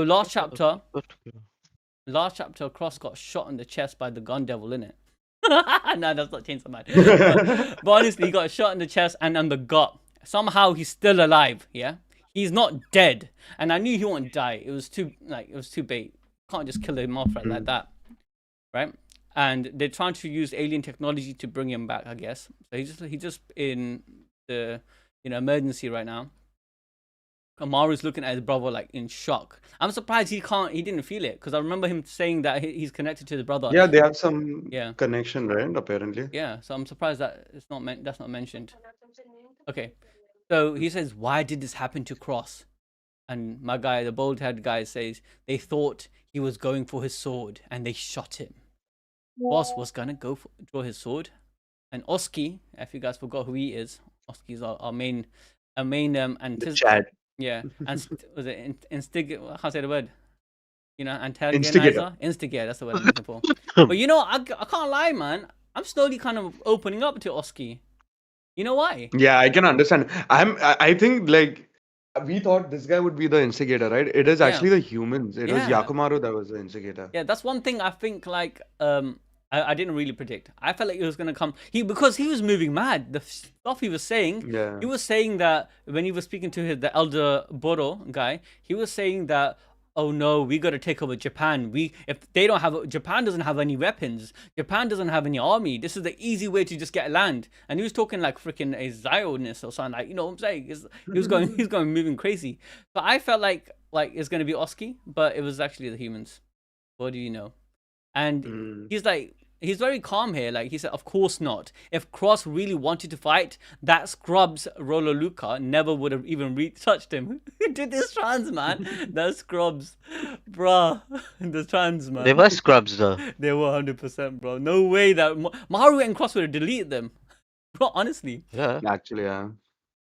So last chapter, Cross got shot in the chest by the gun devil, innit? No, that's not Chainsaw Man. But honestly, he got shot in the chest and on the gut. Somehow he's still alive. Yeah, he's not dead. And I knew he wouldn't die. It was too bait. Can't just kill him off like that, right? And they're trying to use alien technology to bring him back, I guess. So he's just in the emergency right now. Maru's looking at his brother like in shock. I'm surprised he didn't feel it, because I remember him saying that he's connected to his brother. Yeah, they have some connection, right? Apparently. Yeah, so I'm surprised that that's not mentioned. Okay, so he says, "Why did this happen to Cross?" And my guy, the bald-headed guy, says they thought he was going for his sword and they shot him. Cross was gonna draw his sword, and Oski, if you guys forgot who he is, Oski's our main Chad. Yeah, and was it instigate? How to say the word? Antagonizer? Instigator. That's the word I'm looking for. But I can't lie, man. I'm slowly kind of opening up to Oski. You know why? Yeah, I can understand. I think like we thought this guy would be the instigator, right? It is actually the humans. It was Yakumaru that was the instigator. Yeah, that's one thing I think like I didn't really predict. I felt like it was gonna come. Because he was moving mad. The stuff he was saying. Yeah. He was saying that when he was speaking to the elder Boro guy, he was saying that, oh no, we got to take over Japan. Japan doesn't have any weapons. Japan doesn't have any army. This is the easy way to just get land. And he was talking like freaking a Zionist or something. Like, you know what I'm saying? He was going moving crazy. But I felt like it's gonna be Oski, but it was actually the humans. What do you know? And he's very calm here. Like he said, of course not. If Cross really wanted to fight, that scrubs Roroluka never would have even touched him. Who did this trans, man? That scrubs, bruh. The trans, man. They were scrubs though. They were 100%, bro. No way that Maru and Cross would have deleted them. Bro, honestly. Yeah. Actually, yeah.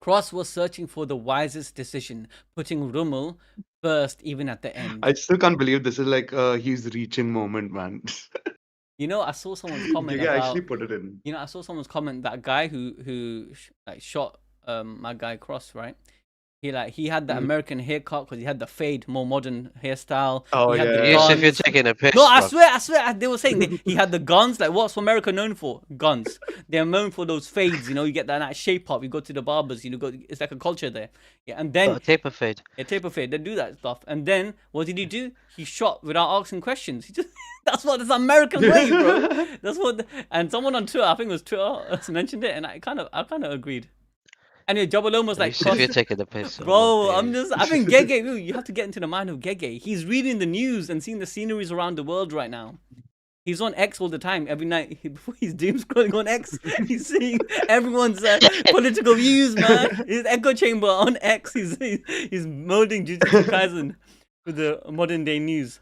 Cross was searching for the wisest decision, putting Rummel first even at the end. I still can't believe this is like he's reaching moment, man. I saw someone's comment You about, actually put it in. I saw someone's comment, that guy who like shot my guy Cross, right? He had the American haircut because he had the fade, more modern hairstyle. Oh, he had the Yes, if you're guns. taking a piss. No, I swear, they were saying that he had the guns. Like, what's America known for? Guns. They're known for those fades. You get that shape up. You go to the barbers. It's like a culture there. Yeah, and then taper fade. Yeah, taper fade. They do that stuff. And then what did he do? He shot without asking questions. He just that's American way, bro. That's what. And someone on Twitter, I think it was Twitter, mentioned it, and I kind of agreed. Anyway, Jabaloma's like, If you're taking the piss. bro, I think Gege, you have to get into the mind of Gege. He's reading the news and seeing the sceneries around the world right now. He's on X all the time. Every night, before he's doom scrolling on X, he's seeing everyone's political views, man. His echo chamber on X. He's molding Jujutsu Kaisen with the modern day news.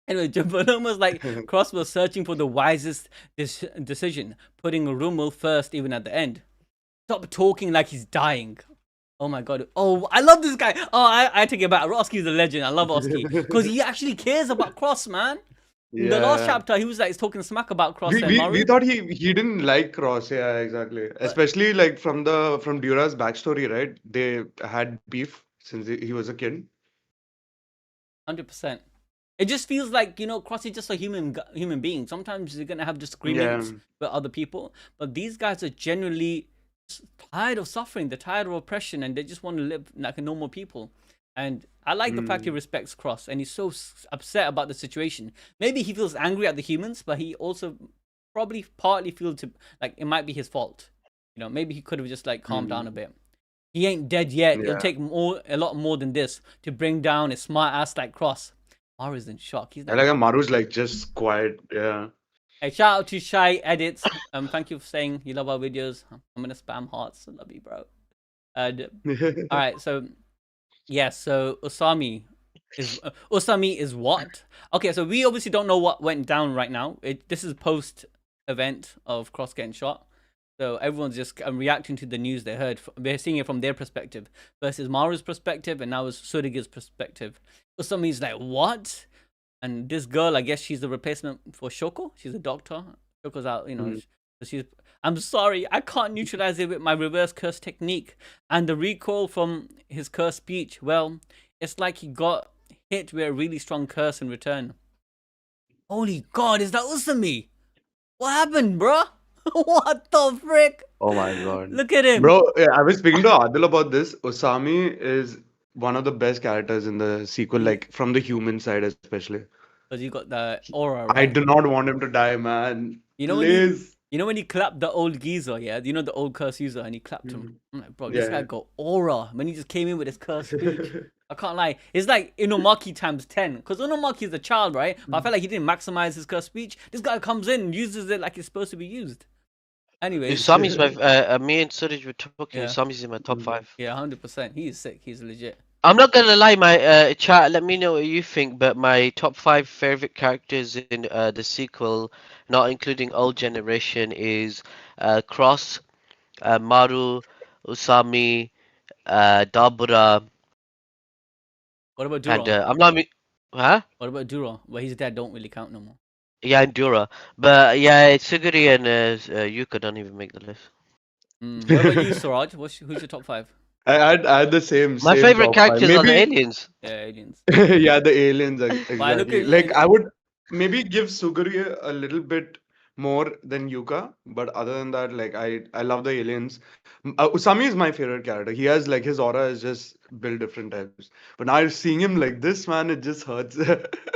Anyway, Jabaloma's like, Cross was searching for the wisest decision, putting Rummel first even at the end. Stop talking like he's dying. Oh my god. Oh, I love this guy. Oh, I take it back. Oski's a legend. I love Oski. Because he actually cares about Cross, man. In the last chapter, he was like talking smack about Cross and Maru. We thought he didn't like Cross. Yeah, exactly. Especially like from Dura's backstory, right? They had beef since he was a kid. 100%. It just feels like, Cross is just a human being. Sometimes you're going to have disagreements with other people. But these guys are genuinely tired of suffering. They're tired of oppression, and they just want to live like a normal people. And I like the fact he respects Cross, and he's so upset about the situation. Maybe he feels angry at the humans, but he also probably partly feels like it might be his fault. Maybe he could have just like calmed down a bit. He ain't dead yet. It'll take a lot more than this to bring down a smart ass like Cross. Maru's in shock. He's like Maru's like just quiet. Yeah. Hey, shout out to Shy Edits. Thank you for saying you love our videos. I'm gonna spam hearts. I love you, bro. All right, so so Usami is what? Okay, so we obviously don't know what went down right now. This is post event of Cross getting shot, so everyone's just reacting to the news they heard. They're seeing it from their perspective versus Maru's perspective, and now it's Suriga's perspective. Usami's like, what? And this girl, I guess she's the replacement for Shoko. She's a doctor. Shoko's out, so I'm sorry, I can't neutralize it with my reverse curse technique. And the recall from his curse speech, well, it's like he got hit with a really strong curse in return. Holy God, is that Usami? What happened, bro? What the frick? Oh my god. Look at him. Bro, yeah, I was speaking to Adil about this. Usami is one of the best characters in the sequel, like from the human side especially. Because you got the aura, I right? do not want him to die, man. You know when he, Please. you know when he clapped the old geezer, yeah? You know the old curse user, and he clapped him. I'm like, bro, this guy Yeah. got aura when he just came in with his curse speech. I can't lie. It's like Inomaki times 10. Because Inomaki is a child, right? But I felt like he didn't maximize his curse speech. This guy comes in and uses it like it's supposed to be used. Anyways, Usami's my me and Suraj were talking. yeah, Usami's in my top 5. yeah, 100%. He is sick. He's legit. I'm not gonna lie, my chat. Let me know what you think. But my top 5 favorite characters in the sequel, not including old generation, is Cross, Maru, Usami, Dabra, What about and Dura? I'm not. Huh? What about Dura? Well, his dad don't really count no more. Yeah, and Dura. But yeah, Suguri and Yuka don't even make the list. What about you, Siraj? Who's your top 5? I had the My same favorite top five. characters are the Maybe aliens. Yeah, aliens. yeah, the aliens Why look exactly. at Like I would maybe give Suguri a little bit more than Yuka, but other than that, like I love the aliens. Usami is my favorite character. He has like his aura is just built different types. But now seeing him like this, man, it just hurts.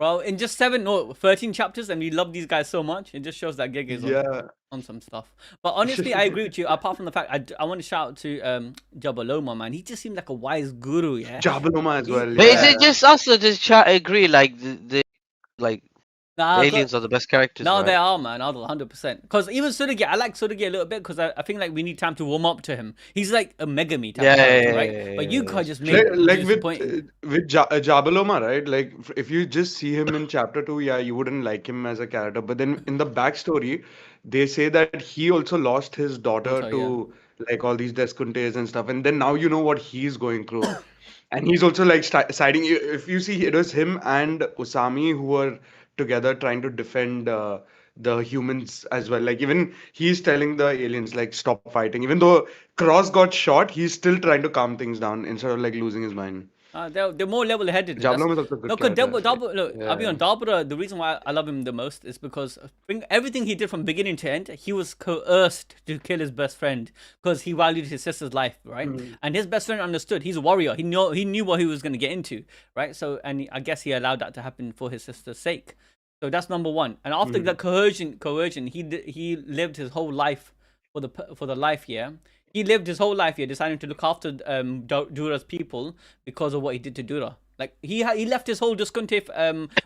well, in just 13 chapters, and we love these guys so much. It just shows that Gege is Yeah. on some stuff. But honestly, I agree with you. Apart from the fact, I want to shout out to Jabaloma, man. He just seemed like a wise guru, yeah. Jabaloma as well. But is Yeah. it just us or does chat agree? Like the like Nah, aliens are the best characters, no, right? they are, man. 100%. Because even Tsurugi, I like Tsurugi a little bit because I think like we need time to warm up to him. He's like a Megami type Yeah, character, yeah, right? yeah, But yeah, Yuka that's just true. made Like disappointing. with Jabaloma, right? Like if you just see him in chapter 2, yeah, you wouldn't like him as a character. But then in the backstory, they say that he also lost his daughter Daughter, yeah. to like all these Descontes and stuff. And then now you know what he's going through. And he's also like siding. If you see, it was him and Usami who were together trying to defend the humans as well. Like even he's telling the aliens like stop fighting. Even though Cross got shot, he's still trying to calm things down instead of like losing his mind. They're more level-headed. That's Jablon is also a good no, because character, actually. Look, I'll be on Dabra. The reason why I love him the most is because everything he did from beginning to end, he was coerced to kill his best friend because he valued his sister's life, right? And his best friend understood. He's a warrior. He knew what he was going to get into, right? So, and I guess he allowed that to happen for his sister's sake. So that's number one. And after the coercion, he lived his whole life for the life, yeah. He lived his whole life here deciding to look after Dura's people because of what he did to Dura. Like he left his whole Discontif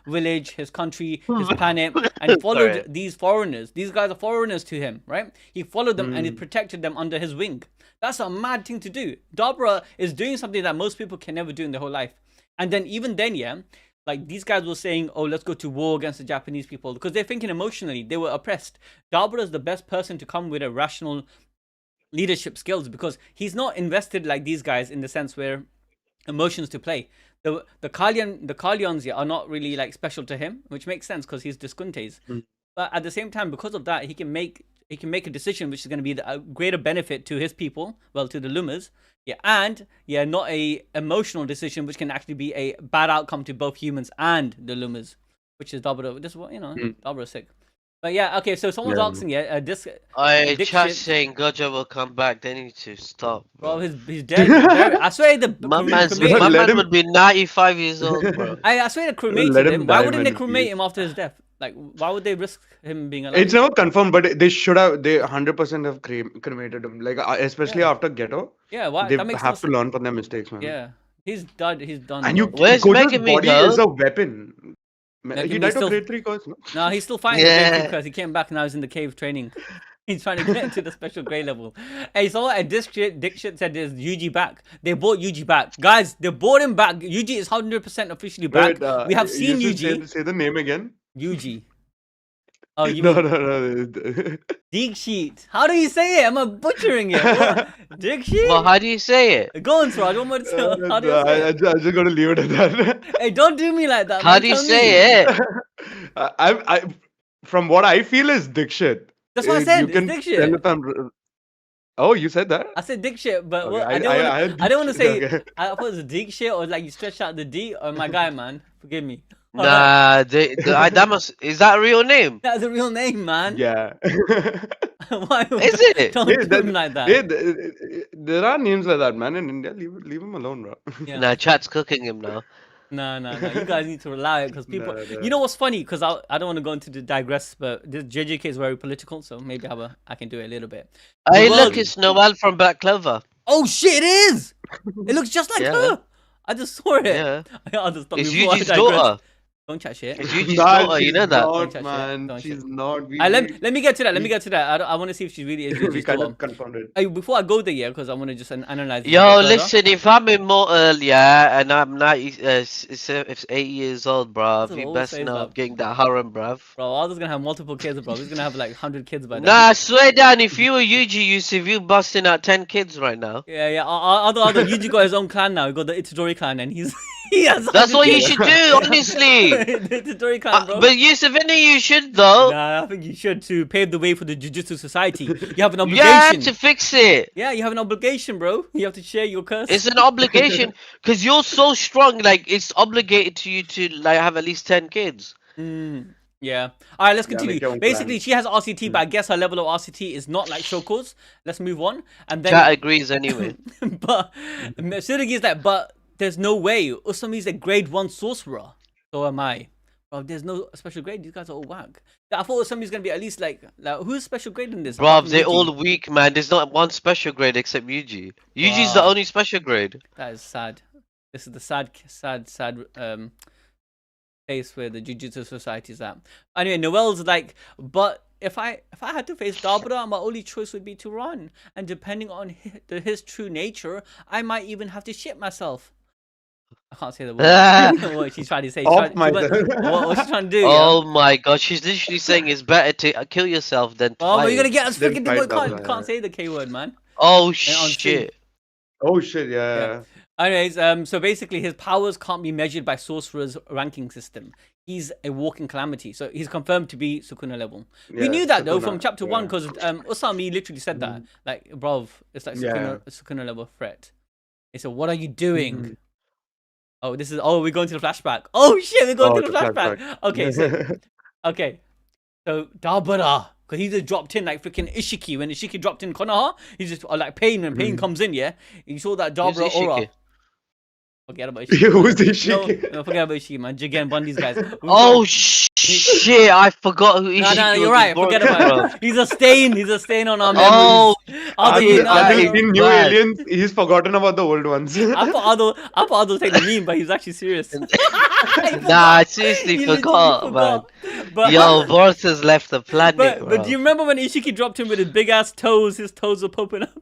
village, his country, his planet, and followed Sorry. these foreigners. These guys are foreigners to him, right? He followed them and he protected them under his wing. That's a mad thing to do. Dabra is doing something that most people can never do in their whole life. And then even then, yeah, like these guys were saying, oh, let's go to war against the Japanese people because they're thinking emotionally. They were oppressed. Dabra is the best person to come with a rational leadership skills because he's not invested like these guys in the sense where emotions to play. The Kalyans are not really like special to him, which makes sense because he's Discontes. But at the same time, because of that, he can make a decision which is going to be a greater benefit to his people, well, to the Lumas. Yeah, and yeah, not a emotional decision which can actually be a bad outcome to both humans and the Lumas, which is Dabra. This is what Dabra is sick. But yeah, okay. So someone's asking, this Chat saying Gojo will come back. They need to stop, bro, bro. he's dead. I swear My man Let him- would be 95 years old, bro. I swear they Let cremated him him. Why die, wouldn't they man, cremate please. him after his death? Like, why would they risk him being alive? It's never confirmed, but they should have. They 100% have cremated him. Like especially after Ghetto, Yeah, why? they That makes have no to learn from their mistakes, man. Yeah, he's died. He's done. And you, bro. Where's Gojo's Megami, body is though? a weapon. Megami He died still- of grade 3 cause, no? No, he's still fighting Yeah. because he came back and now he's in the cave training. He's trying to get into the special grade level. Hey, so what? Dick shit said there's Yuji back. They brought Yuji back, guys. They brought him back. Yuji is 100% officially back. Wait, We have you seen should Yuji. Say the name again. Yuji. Oh, you No, mean no. Dikshit? How do you say it? Am I butchering it? What? Dikshit? Well, how do you say it? Go on, Siraj. One more time. How do you say I it? just gonna leave it at that. Hey, don't do me like that. How man. do you Tell me. say it? I from what I feel is Dikshit. That's what I said. You It's can Dikshit. tell if I'm Oh, you said that? I said dick shit, but Okay, what, I didn't want I to. had I didn't want to say. okay. I thought it was a dick shit or like you stretched out the D. Or my guy, man, forgive me. All right, Nah, that must, is that a real name? that's a real name, man. Yeah. Why? Is it? Don't Hey, do him like that. there are names like that, man. In India, leave him alone, bro. Yeah. Nah, chat's cooking him now. No. You guys need to rely because people. No, You no. know what's funny? Because I don't want to go into the digress, but this JJK is very political, so maybe I can do it a little bit. The Hey, world. look, it's Noel from Black Clover. Oh shit! It is. It looks just like Yeah, her. I just saw it. yeah. I'll just stop It's before I Yuji's digress. daughter. Don't chat shit. It's Yuji's Nah, daughter, you she's know that? Don't not, chat shit. man. Don't She's shit. not. Let me get to that. Let me we, get to that. I want to see if she really is we Yuji's kind daughter. of confirmed it. Hey, before I go there, yeah, because I want to just analyze this a Yo, bit further. listen, if I'm immortal, yeah, and I'm 90, if 80 years old, bruv, That's what you it always best says, not bruv. getting that harem, bruv. Bro, Aldo's gonna have multiple kids, bro. He's gonna have like 100 kids by then. Nah, I swear down, if you were Yuji, you busting out 10 kids right now. Yeah. Aldo, Yuji got his own clan now. He got the Itadori clan, and he has. That's 100 what you kids. should do, honestly. The Itadori clan, bro. But Yusuf, you should though. Nah, I think you should to pave the way for the Jujutsu Society. You have an You have obligation. to fix it. Yeah, you have an obligation, bro. You have to share your curse. It's an obligation because you're so strong. Like it's obligated to you to like have at least 10 kids. Yeah. All right, let's Yeah, continue. make your own Basically, plan. she has RCT, but I guess her level of RCT is not like Shoko's. Let's move on. And then, Chat agrees anyway. but Tsurugi is like, but there's no way. Usami is a grade 1 sorcerer. So am I. Bro, there's no special grade. These guys are all whack. I thought Usami's gonna be at least like who's special grade in this? Apart Bruv, from they're Yuji? all weak, man. There's not one special grade except Yuji. Yuji's the Wow. only special grade. That is sad. This is the sad place where the Jujutsu Society is at. Anyway, Noel's like, but if I had to face Dabra, my only choice would be to run. And depending on his true nature, I might even have to shit myself. I can't say the word. What she's trying to say. Off myself. What's she trying to do? Oh my god, she's literally saying it's better to kill yourself than Oh, but fight. you're gonna get us Then freaking fight can't Dabra, say the K word, man. Oh on stream. shit. Oh shit, yeah. Anyways, so basically his powers can't be measured by sorcerer's ranking system. He's a walking calamity, so he's confirmed to be Sukuna level. We Yeah, knew that though Sukuna, from chapter 1 yeah. because Usami literally said that. Like, bruv, it's like Sukuna level threat. He said, "What are you doing?" Oh, we're going to the flashback. Oh shit, we're going to the flashback. Okay, so Dabra, because he just dropped in like freaking Ishiki. When Ishiki dropped in Konoha, he just like pain when pain comes in, yeah. You saw that Who's Dabra aura. Ishiki? Forget about Ishiki. Who's Ishiki? No, forget about Ishiki, man. Jigen, Bun, these guys. Oh shit, I forgot who Ishiki No, was. you're right. Forget about it. He's a stain. He's a stain on our memories. Oh, Although, dude, I that think is in new bad. aliens, he's forgotten about the old ones. I thought Aldo take the meme, but he was actually serious. Nah, I seriously He literally forgot, man. But, Yo, Boris has left the planet, but do you remember when Ishiki dropped him with his big ass toes? His toes were popping up.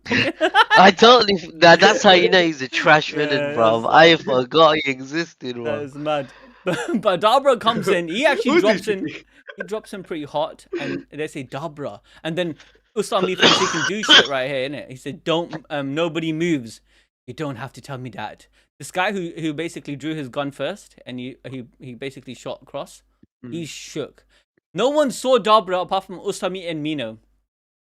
I totally. That's how you know he's a trash Yeah, villain, bro. that's I forgot he existed, That bro. is mad. But Dabra comes in. He actually Who's drops in. Ishiki? He drops in pretty hot, and they say Dabra, and then Usami thinks he can do shit right here, innit? He said, "Don't, nobody moves. You don't have to tell me that." This guy who basically drew his gun first, and he basically shot across. He's shook. No one saw Dabra apart from Usami and Mino,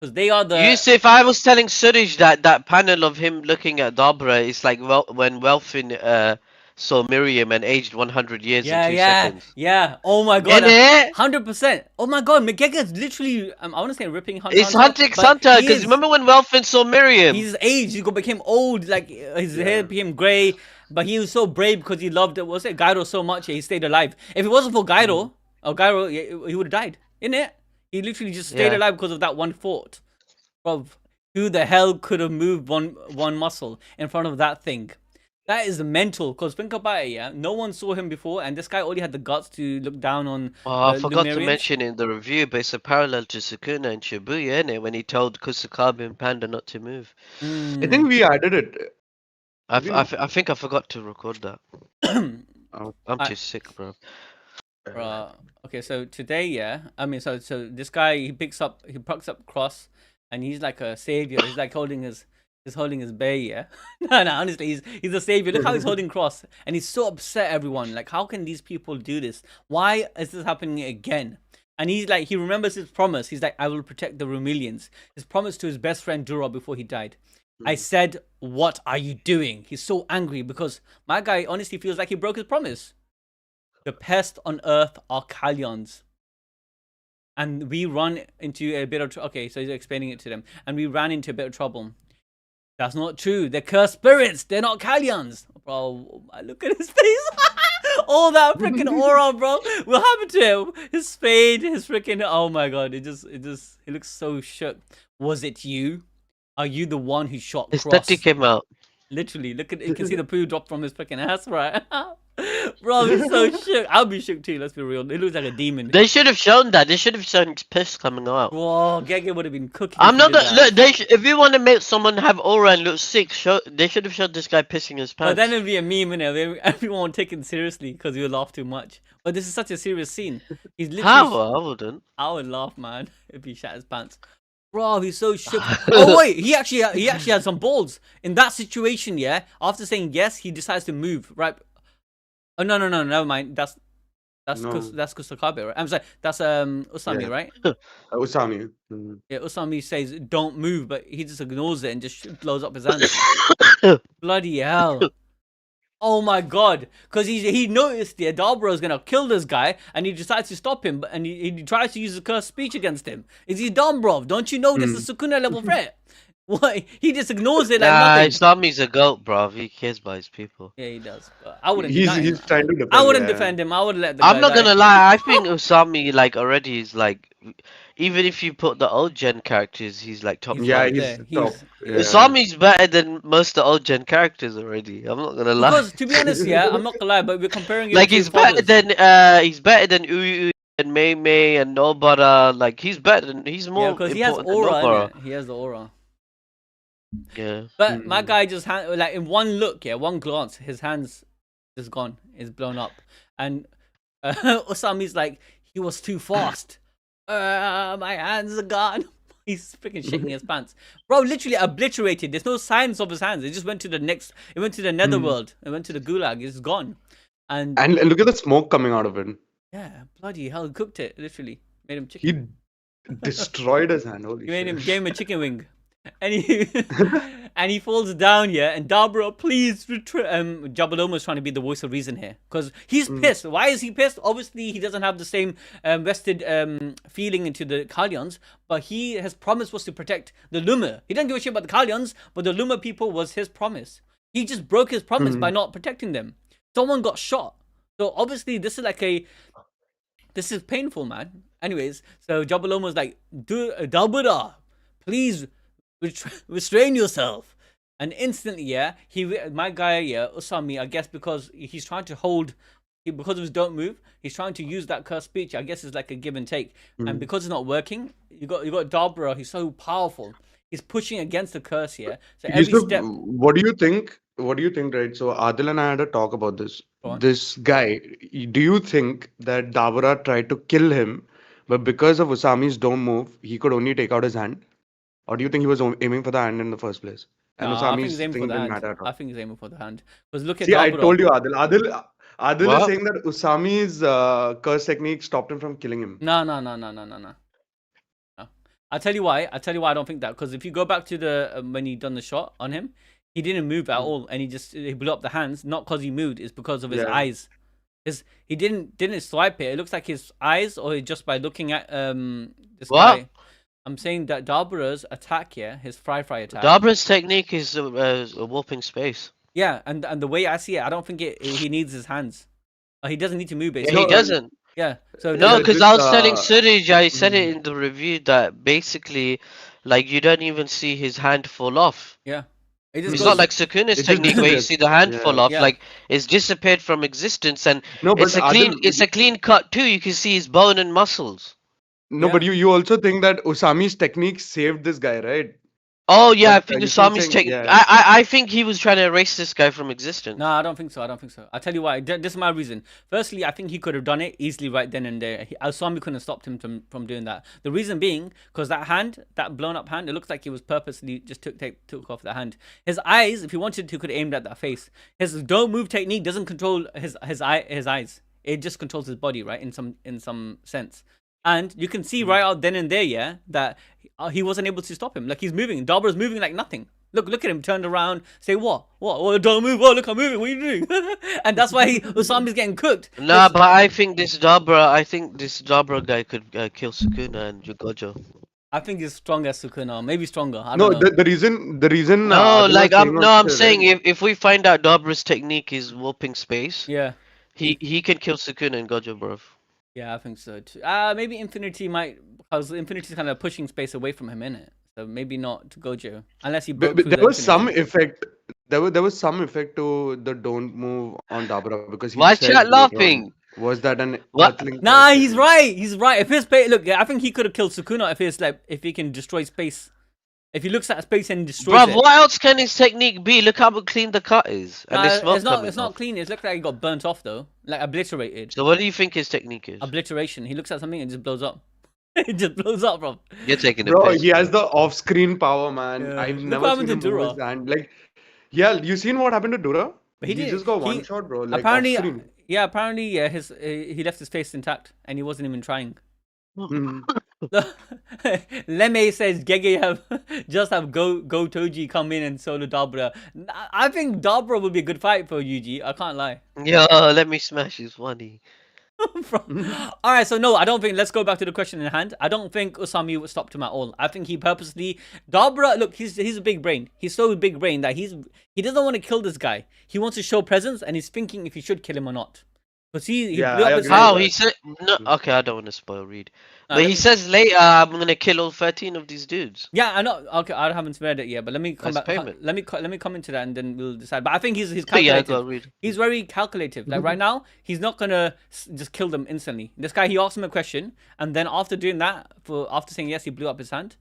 because they are the. Yusuf, I was telling Suresh that panel of him looking at Dabra is like when Welfin saw Miriam and aged 100 years in 2 seconds. Yeah. Oh my god. Innit? 100%. Oh my god, Megega's literally. I want to say ripping Hunter. It's Hunter x Hunter, because remember when Welfin saw Miriam? His age, became old, like his hair became grey, but he was so brave because he loved Gyro so much. He stayed alive. If it wasn't for Gyro, he would have died. Innit? He literally just stayed alive because of that one thought. Of who the hell could have moved one muscle in front of that thing? That is mental. Because think about it, yeah. No one saw him before, and this guy only had the guts to look down on. I forgot to Sumerians. mention in the review, but it's a parallel to Sukuna and Shibuya, innit? When he told Kusakabe and Panda not to move. I think we added it. I think I forgot to record that. I'm too sick, bro. Okay, so today, yeah. I mean, so this guy he picks up Cross, and he's like a savior. He's like holding his bay, yeah. no, honestly, he's a savior. Look how he's holding Cross, and he's so upset. Everyone, like, how can these people do this? Why is this happening again? And he's like, he remembers his promise. He's like, I will protect the Romelians. His promise to his best friend Dura before he died. I said, what are you doing? He's so angry because my guy honestly feels like he broke his promise. The pest on earth are Kalyons. And we run into a bit of okay, so he's explaining it to them. And we ran into a bit of trouble. That's not true. They're cursed spirits. They're not Kalyons. Bro, look at his face. All that freaking aura, bro. What happened to him? His spade, his freaking, oh my god. He looks so shook. Was it you? Are you the one who shot His Cross? tati came out. Literally, look at, you can see the poo drop from his freaking ass, right? Bro, he's so shook. I'll be shook too, let's be real. It looks like a demon. They should have shown that. They should have shown his piss coming out. Whoa, Gege would have been cooking. I'm not gonna look. If you want to make someone have aura and look sick, they should have showed this guy pissing his pants. But then it'd be a meme, innit? Everyone would take it seriously because we would laugh too much. But this is such a serious scene. He's literally. How? I wouldn't. I would laugh, man, if he shat his pants. Bro, he's so shook. Oh wait, he actually had some balls in that situation. Yeah, after saying yes, he decides to move. Right? Oh no, never mind. That's Kusakabe, right? I'm sorry, that's Usami, Yeah. right? Usami. Yeah, Usami says don't move, but he just ignores it and just blows up his hands. Bloody hell. Oh my god, because he noticed the Dabra is gonna kill this guy, and he decides to stop him, and he tries to use a cursed speech against him. Is he dumb, bro? Don't you know this is Sukuna level threat? What? He just ignores it like nothing. Usami's a goat, bro. He cares about his people. Yeah, he does. But I wouldn't. He's trying to defend. I wouldn't defend him. I would let the guy I'm not die. gonna lie. I think Usami like already is like, even if you put the old gen characters, he's like top. He's Yeah, up he's there. top. Yeah. Usami's better than most of the old gen characters already. I'm not gonna lie. Because to be honest, yeah, I'm not gonna lie, but we're comparing it Like to he's better fathers. than Uyu and Mei Mei and Nobara. Like he's better than he's more. Yeah, because he has important than aura. Nobara. Innit? He has the aura. Yeah. But my guy just like in one look, yeah, one glance, his hands is gone, is blown up, and Usami's like, he was too fast. My hands are gone. He's freaking shaking his pants, bro. Literally obliterated. There's no signs of his hands. It just went to the next. It went to the netherworld. It went to the gulag. It's gone. And look at the smoke coming out of it. yeah, bloody hell, cooked it. Literally made him chicken. He destroyed his hand. Holy He made him, shit. gave him a chicken wing. And he falls down, yeah. And Dabra, please retrieve. Jabaloma's trying to be the voice of reason here because he's pissed. Why is he pissed? Obviously, he doesn't have the same vested feeling into the Kalyons, but his promise was to protect the Luma. He didn't give a shit about the Kalyons, but the Luma people was his promise. He just broke his promise by not protecting them. Someone got shot. So obviously, this is painful, man. Anyways, so Jabaloma's like, Dabra, please restrain yourself. And instantly, yeah, my guy, yeah, Usami, I guess because he's trying to because of his don't move, he's trying to use that cursed speech. I guess it's like a give and take. And because it's not working, you got Dabra, he's so powerful. He's pushing against the curse here. So every step. What do you think? What do you think, right? So Adil and I had a talk about this. Go on. This guy, do you think that Dabra tried to kill him, but because of Usami's don't move, he could only take out his hand? Or do you think he was aiming for the hand in the first place? And No, I think Usami's he's aiming thing for the didn't hand. matter at all. I think he's aiming for the hand. Because look at See, I Dabra. told you, Adil. Adil is What? saying that Usami's curse technique stopped him from killing him. No. I'll tell you why. I don't think that. Because if you go back to the when he done the shot on him, he didn't move at all, and he blew up the hands. Not because he moved, it's because of his eyes. He didn't swipe it. It looks like his eyes, or just by looking at this What? guy. I'm saying that Dabra's attack here, his fry attack. Dabra's technique is a warping space. Yeah, and the way I see it, I don't think he needs his hands. He doesn't need to move it. Yeah, he doesn't. Yeah. So No, Yeah, because this, I was telling Suraj, I said it in the review that basically, like, you don't even see his hand fall off. yeah. It just It's goes- not like Sukuna's just technique where you disappears. see the hand Yeah. fall off. Yeah. Like, it's disappeared from existence, and No, but it's a clean cut too. You can see his bone and muscles. No, Yeah. but you also think that Usami's technique saved this guy, right? Oh yeah, I But, think you keep Usami's saying- technique. yeah. I think he was trying to erase this guy from existence. No, I don't think so. I'll tell you why. This is my reason. Firstly, I think he could have done it easily right then and there. Usami couldn't have stopped him from doing that. The reason being, because that blown up hand, it looks like he was purposely just took off the hand. His eyes, if he wanted to, could have aimed at that face. His don't move technique doesn't control his eyes. It just controls his body, right? In some sense. And you can see right out then and there, yeah, that he wasn't able to stop him. Like he's moving. Dabra's moving like nothing. Look at him, turned around, say what? Oh, don't move. Oh, look, I'm moving. What are you doing? And that's why Usami's getting cooked. Nah, but I think this Dabra guy could kill Sukuna and Gojo. I think he's stronger as Sukuna, maybe stronger. I No, don't know. the reason No, Adil was like saying I'm was, saying if we find out Dabra's technique is warping space, Yeah, he can kill Sukuna and Gojo, bro. yeah, I think so too. Maybe Infinity might, because Infinity's kind of pushing space away from him, innit? So maybe not to Gojo, unless he broke through there the was some Infinity. effect. There was some effect to the don't move on Dabra because he Why says chat later on, laughing? was that an What? earthling Nah, curse he's technique? right. He's right. If his space, look, I think he could have killed Sukuna if he can destroy space. If he looks at space and destroys Bruv, it. what else can his technique be? Look how clean the cut is, and Nah, the smoke it's not. coming It's not off. clean. It looks like he got burnt off though, like obliterated. So what do you think his technique is? Obliteration. He looks at something and just blows up. It just blows up, bro. You're taking the Bro, piss. he has the off-screen power, man. Yeah. I've Look never what seen happened him to move his Dura. hand. Like, yeah, you seen what happened to Dura? But he He did. just got one He shot, bro. Like apparently, off-screen. yeah. Apparently, yeah. He left his face intact and he wasn't even trying. Mhm. Leme says Gege just have Go Toji come in and solo Dabra. I think Dabra would be a good fight for Yuji. I can't lie. Yo, let me smash his funny. All right, so no, I don't think. Let's go back to the question in hand. I don't think Usami stopped him at all. I think he purposely Dabra. Look, he's a big brain. He's so big brain that he doesn't want to kill this guy. He wants to show presence, and he's thinking if he should kill him or not. Because he Yeah, blew I up his agree hand. How he said no? Okay, I don't want to spoil Reed, Nah, but let he me- says later I'm gonna kill all 13 of these dudes. Yeah, I know. Okay, I haven't read it yet, but let me come That's back. payment. Let me come into that, and then we'll decide. But I think he's Yeah, calculated. go Reed. He's very calculative. Like right now, he's not gonna just kill them instantly. This guy, he asked him a question, and then after doing that, after saying yes, he blew up his hand.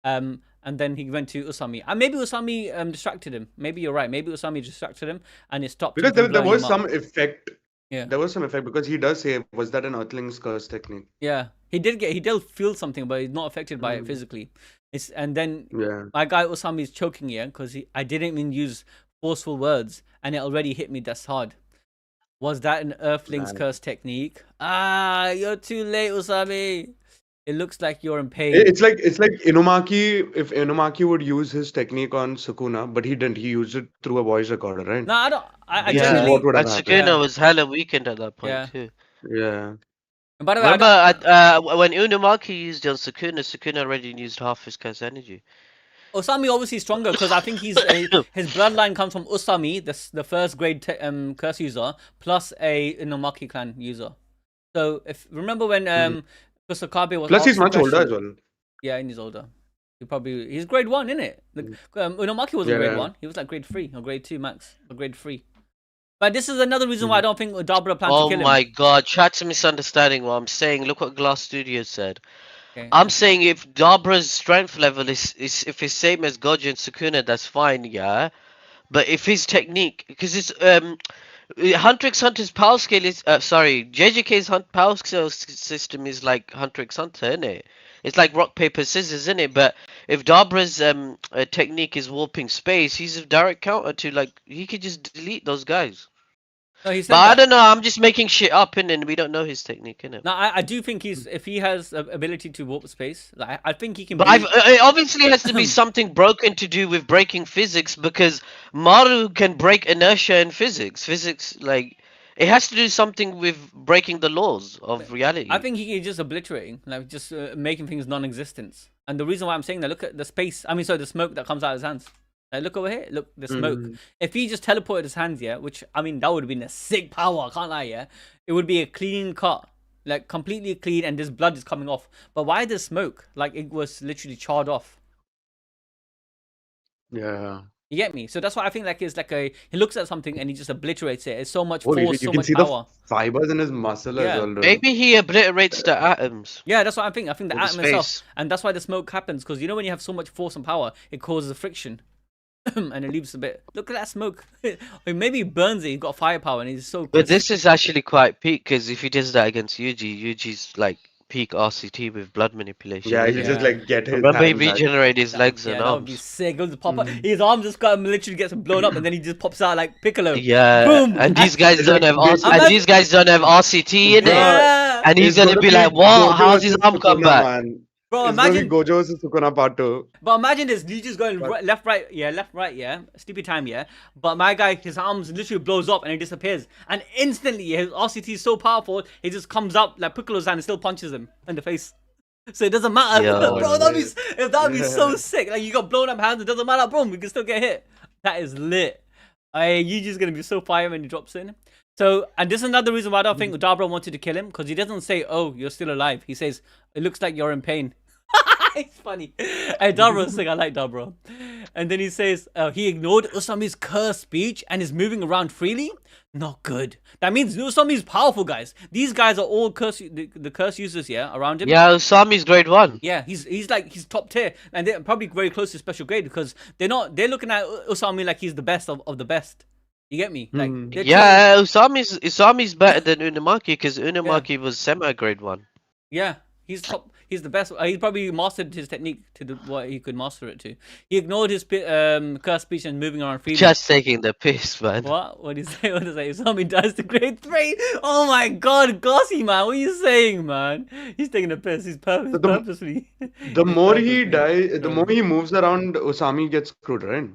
And then he went to Usami. And maybe Usami distracted him. Maybe you're right. Maybe Usami distracted him, and it stopped him Because from there blowing was him up. some effect. Yeah. There was some effect because he does say, was that an earthling's curse technique? Yeah, he did feel something, but he's not affected by it physically. And then Yeah. my guy Usami is choking here because I didn't even use forceful words, and it already hit me this hard. Was that an Earthling's Man. curse technique? Ah, you're too late, Usami. It looks like you're in pain. It's like Inumaki. If Inumaki would use his technique on Sukuna, but he didn't. He used it through a voice recorder, right? No, I don't. I This is generally. what would have And happened. Sukuna was hella weakened at that point Yeah. too. Yeah. And by the way, Remember when Unumaki used on Sukuna already used half his curse energy. Usami obviously stronger because I think his bloodline comes from Usami, the first grade curse user, plus a Inomaki clan user. So if remember when Kusakabe was Plus, asked he's the much older as question- well. Yeah, and he's older. He's grade 1, isn't it? Inomaki wasn't Yeah, grade yeah. 1. He was like grade 3 or grade 2 max, or grade 3. But this is another reason why I don't think Dabra planned to Oh kill him. my god, chat's misunderstanding what I'm saying. Look what Glass Studios said. Okay. I'm saying if Dabra's strength level is if it's same as Gojo and Sukuna, that's fine, yeah. But if his technique, because it's Hunter x Hunter's power scale is JJK's power scale system is like Hunter x Hunter, isn't it? It's like rock paper scissors, isn't it? But if Dabra's technique is warping space, he's a direct counter to like he could just delete those guys. No, he said But I that. don't know. I'm just making shit up, innit? We don't know his technique, innit? No, I do think if he has the ability to warp space, like I think he can. But it obviously has to be something broken to do with breaking physics because Maru can break inertia in physics. Physics, like, it has to do something with breaking the laws of reality. I think he is just obliterating, like just making things non-existent. And the reason why I'm saying that, look at the space. I mean, sorry, the smoke that comes out of his hands. Like, look over here. Look, the smoke. If he just teleported his hands, yeah, which I mean, that would have been a sick power. I can't lie, yeah. It would be a clean cut, like completely clean, and this blood is coming off. But why the smoke? Like it was literally charred off. Yeah. You get me? So that's why I think like it's like he looks at something and he just obliterates it. It's so much Holy force, shit, you so can much see power. the fibers in his muscle Yeah. as well. Bro. Maybe he obliterates the atoms. Yeah, that's what I think. I think the With his atom itself, face. and that's why the smoke happens. Because you know when you have so much force and power, it causes a friction, and it leaves a bit. Look at that smoke. Or maybe he burns it. He's got firepower, and he's so. But this is actually quite peak because if he does that against Yuji's like peak RCT with blood manipulation. Yeah, isn't he it? just like get his Remember he hands back. regenerated his legs Yeah, and that would be arms. sick. It would just pop up. His arm just got literally gets blown up, and then he just pops out like Piccolo. Yeah, Boom. and these guys It's don't like have basically- and these guys don't have RCT in it. Yeah. And he's is going gonna to be be like, "What? Gojo How's his versus arm come Sukuna, back?" man. Bro, It's going to be imagine. Gojo versus Sukuna part 2. But imagine this, Ryuji's going But- left, right, yeah, sleepy time, yeah. But my guy, his arms literally blows up and he disappears, and instantly his RCT is so powerful, he just comes up like Piccolo's and still punches him in the face. So it doesn't matter, Yo. bro. That'd be so Yeah. sick. Like you got blown up hands, it doesn't matter, bro. We can still get hit. That is lit. Yuji's gonna be so fire when he drops in. So, and this is another reason why I don't think Dabra wanted to kill him, because he doesn't say, "Oh, you're still alive." He says, "It looks like you're in pain." It's funny. Hey, Dabra's sick. I like Dabra. And then he says he ignored Usami's curse speech and is moving around freely. Not good. That means Usami's powerful, guys. These guys are all the curse users, yeah, around him. Yeah, Usami's grade 1. Yeah, he's top tier, and they're probably very close to special grade because they're looking at Usami like he's the best of the best. You get me? Like they're Yeah, Usami's better than Unamaki because Unamaki was semi grade 1. Yeah, he's top. He's the best. He probably mastered his technique to what he could master it to. He ignored his curse speech and moving around freely. Just taking the piss, man. What? What do you say? What does he say? Usami dies to grade 3. Oh my God, Gossy man, what are you saying, man? He's taking a piss. He's purposely. The more he dies, the more he moves around, Usami gets screwed, right?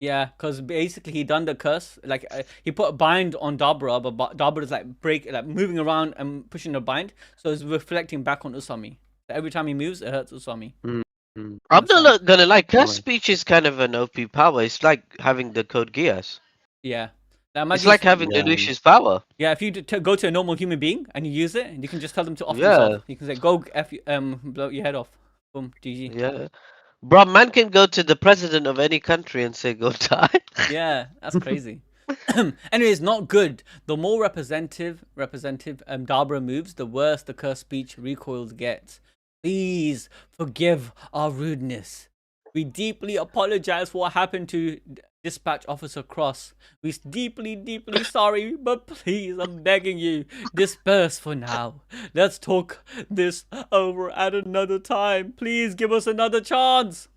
Yeah, because basically he done the curse. Like he put a bind on Dabra, but Dabra is like moving around and pushing the bind, so it's reflecting back on Usami. So every time he moves, it hurts Usami. Mm-hmm. I'm not gonna lie, curse speech is kind of an OP power. It's like having the code Geass. Yeah. Now It's like having the Lucius power. Yeah, if you go to a normal human being and you use it, you can just tell them to off Yeah. themselves. You can say, "Go blow your head off." Boom, GG. Yeah. Bro, man can go to the president of any country and say, "Go die." Yeah, that's crazy. Anyways, not good. The more representative Dabra moves, the worse the curse speech recoils get. Please forgive our rudeness. We deeply apologize for what happened to Dispatch Officer Cross. We're deeply, deeply sorry, but please, I'm begging you, disperse for now. Let's talk this over at another time. Please give us another chance.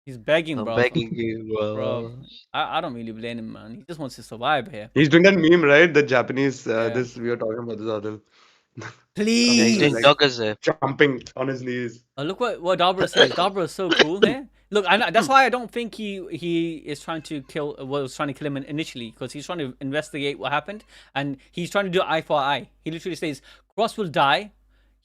He's begging, bro. I'm begging you, bro. I don't really blame him, man. He just wants to survive here. He's doing that meme, right? The Japanese, Yeah. this we were talking about this other. Please. Yeah, he's doing Like- Dogazir. Jumping on his knees. Look what Dabra says. Dabra is so cool here. Look, that's why I don't think he is trying to kill. Was trying to kill him initially, because he's trying to investigate what happened, and he's trying to do eye for eye. He literally says Cross will die.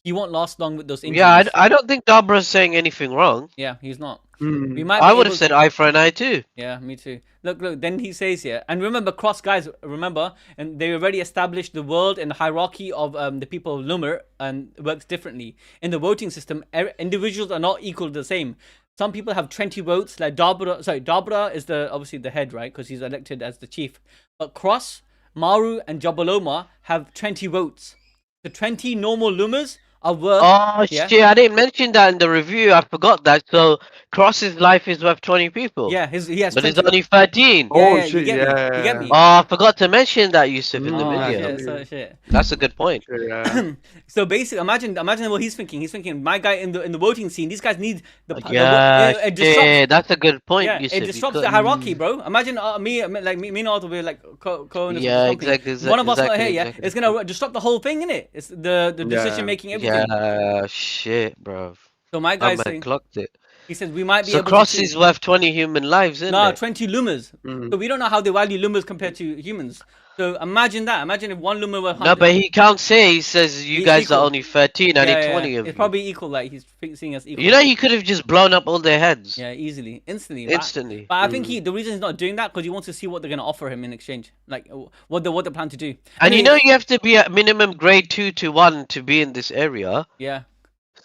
He won't last long with those injuries. Yeah, I don't think Dabra's saying anything wrong. Yeah, he's not. Mm. We might. Be I would have able said to- eye for an eye too. Yeah, me too. Look. Then he says here, and remember, Cross guys, remember, and they already established the world and the hierarchy of the people of Lumer, and it works differently in the voting system. Individuals are not equal to the same. Some people have 20 votes. Like Dabra, Dabra is obviously the head, right? Because he's elected as the chief. But Cross, Maru, and Jabaloma have 20 votes. The 20 normal Lumers are worth. Oh yeah. shit! I didn't mention that in the review. I forgot that. So Cross's life is worth 20 people. Yeah, he has. But 20. it's only 13. Oh, yeah, you shit, get me. yeah. You get me. Oh, I forgot to mention that, Yusuf, in the Oh, video. shit, so shit. That's a good point. Yeah. So basically, imagine what he's thinking. He's thinking, my guy in the voting scene. These guys need the Yeah, it disrupts. shit, that's a good point, Yeah, Yusuf. it You disrupts could- the hierarchy, bro. Imagine me and Arthur were like co-owners of Yeah, the company. exactly, One of us not exactly, here, yeah. exactly. It's gonna disrupt the whole thing, innit? It's the decision making, everything. Yeah, shit, bro. So my I guy's man saying, clocked it. he says we might be So able Cross to. is worth 20 human lives, isn't No, it? 20 lumers. Mm. So we don't know how they value lumers compared to humans. So imagine that. Imagine if one lumer were 100. No, but he can't say. He says you He's guys equal. are only 13. I Yeah, need yeah, 20 yeah. of It's you. probably equal. Like he's seeing us equal. You know, he could have just blown up all their heads Yeah, easily, instantly. instantly. But I think the reason he's not doing that because he wants to see what they're gonna offer him in exchange, like what they plan to do. And you Anyway, know, you have to be at minimum grade 2 to 1 to be in this area. yeah,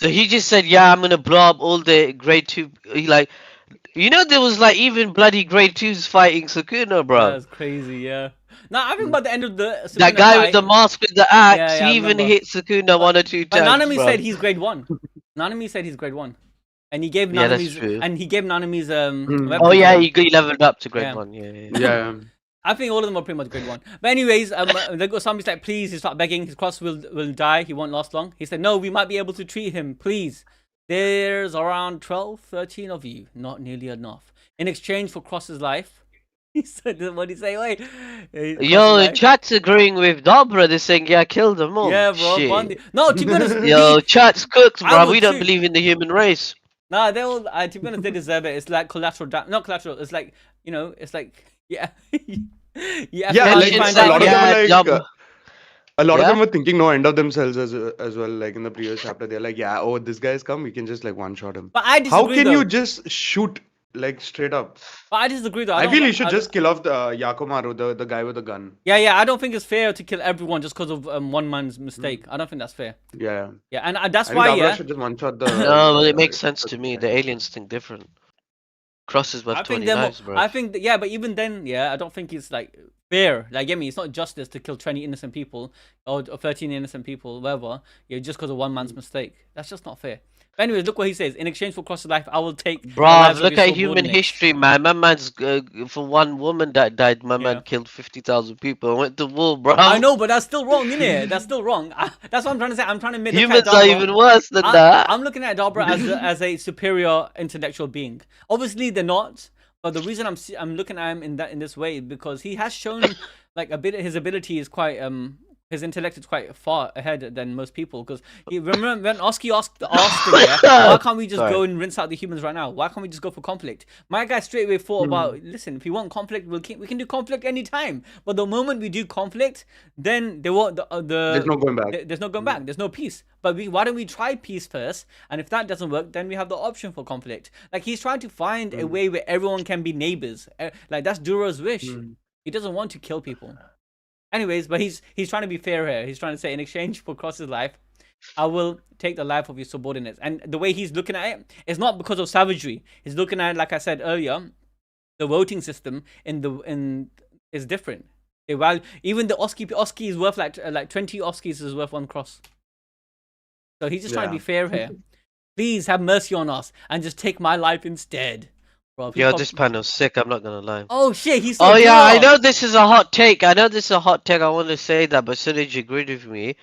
So he just said, "Yeah, I'm gonna blow up all the grade 2." He like, you know, there was like even bloody grade 2s fighting Sukuna, bro. that's crazy. Yeah. Now I think by the end of the That Sukuna guy fight, with the mask with the axe, Yeah, yeah, I he even remember. hit Sukuna one or two but times. Nanami bro. said he's grade 1. Nanami said he's grade 1, and he gave Yeah, that's Nanami's true. Nanami's Mm. weapon Oh to yeah, him. he leveled up to grade Yeah. 1. Yeah, yeah. Yeah. I think all of them are pretty much grade 1. But anyways, the Osami's like, please, he start begging. His Cross will die. He won't last long. He said, no, we might be able to treat him. Please. There's around 12, 13 of you. Not nearly enough. In exchange for Cross's life, He said, what did he say? Wait. Yo, chat's agreeing with Dabra. They're saying, yeah, kill them all. Yeah, bro. Shit. Bondi. No, to be honest, Yo, chat's cooked, I bro. would We don't too. believe in the human race. Nah, they all. To be honest, they deserve it. It's like collateral. Not collateral. It's like, you know. It's like, yeah. Yeah. Yeah, like Mentions a lot of them yeah, are like dumb. a lot of Yeah? them were thinking no end of themselves as well. Like in the previous chapter, they're like, yeah, oh, this guy's come, we can just like one shot him. But I How disagree can though. you just shoot like straight up? But I disagree though. I don't feel li- you should I just kill off the Yakomaru, the guy with the gun. Yeah. I don't think it's fair to kill everyone just because of one man's mistake. I don't think that's fair. Yeah. Yeah, and that's I why. think Dabra Yeah. should just one shot the. No, well, it makes sense to me. The aliens think different. Crosses worth I 20 think they're more, knives, bro. I think yeah, but even then, yeah, I don't think it's like fair. Like, get me? It's not justice to kill 20 innocent people or 13 innocent people, whatever. Yeah, just because of one man's mistake. That's just not fair. But anyways, look what he says. In exchange for cross life, I will take. the Bruv, lives of look your at human subordinates." history, man. My man's, for one woman that died, my Yeah. man killed 50,000 people and went to war, bro. I know, but that's still wrong, innit? That's still wrong. That's what I'm trying to say. I'm trying to look at Humans are Dabra. even worse than that. I'm looking at Dabra as a superior intellectual being. Obviously, they're not. But the reason I'm looking at him in this way is because he has shown like a bit his ability is quite his intellect is quite far ahead than most people. Because remember when Oski asked him, yeah, why can't we just go and rinse out the humans right now? Why can't we just go for conflict? My guy straight away thought about, listen, if you want conflict, we can do conflict anytime. But the moment we do conflict, then they won't There's no going back. there's no going back. There's no peace. But why don't we try peace first? And if that doesn't work, then we have the option for conflict. Like, he's trying to find a way where everyone can be neighbors. Like, that's Duro's wish. He doesn't want to kill people. Anyways, but he's trying to be fair here. He's trying to say, in exchange for Cross's life, I will take the life of your subordinates. And the way he's looking at it is not because of savagery. He's looking at it, like I said earlier, the voting system is different. Even the Oski is worth like 20 Oskis is worth one cross. So he's just trying to be fair here. Please have mercy on us and just take my life instead. Bro, Yo, this panel's sick, I'm not gonna lie. Oh shit, he's Oh yeah, I know this is a hot take. I want to say that, but Sunij agreed with me.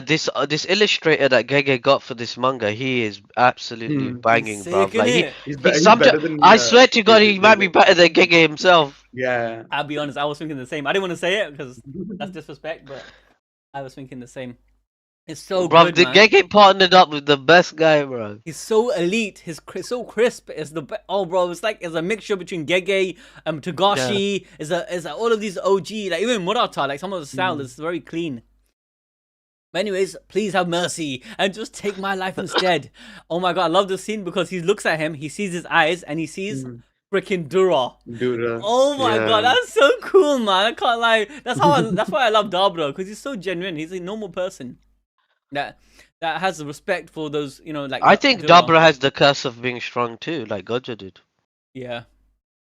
This illustrator that Gege got for this manga, he is absolutely banging, bro. Like He's he's better than. I swear to God, he might be better than Gege himself. Yeah. I'll be honest, I was thinking the same. I didn't want to say it because that's disrespect, but I was thinking the same. It's so Bro, good, the man. Gege partnered up with the best guy, bro. He's so elite. He's so crisp. It's oh, bro. It's a mixture between Gege, Togashi. Yeah. Is all of these OG, like even Murata. Like some of the style is very clean. But anyways, please have mercy and just take my life instead. Oh my god, I love this scene because he looks at him, he sees his eyes, and he sees freaking Dura. Oh my god, that's so cool, man. I can't lie. That's why I love Dabra, because he's so genuine. He's a normal person that has respect for those, like. I think Dabra has the curse of being strong too, like Gojo did. Yeah,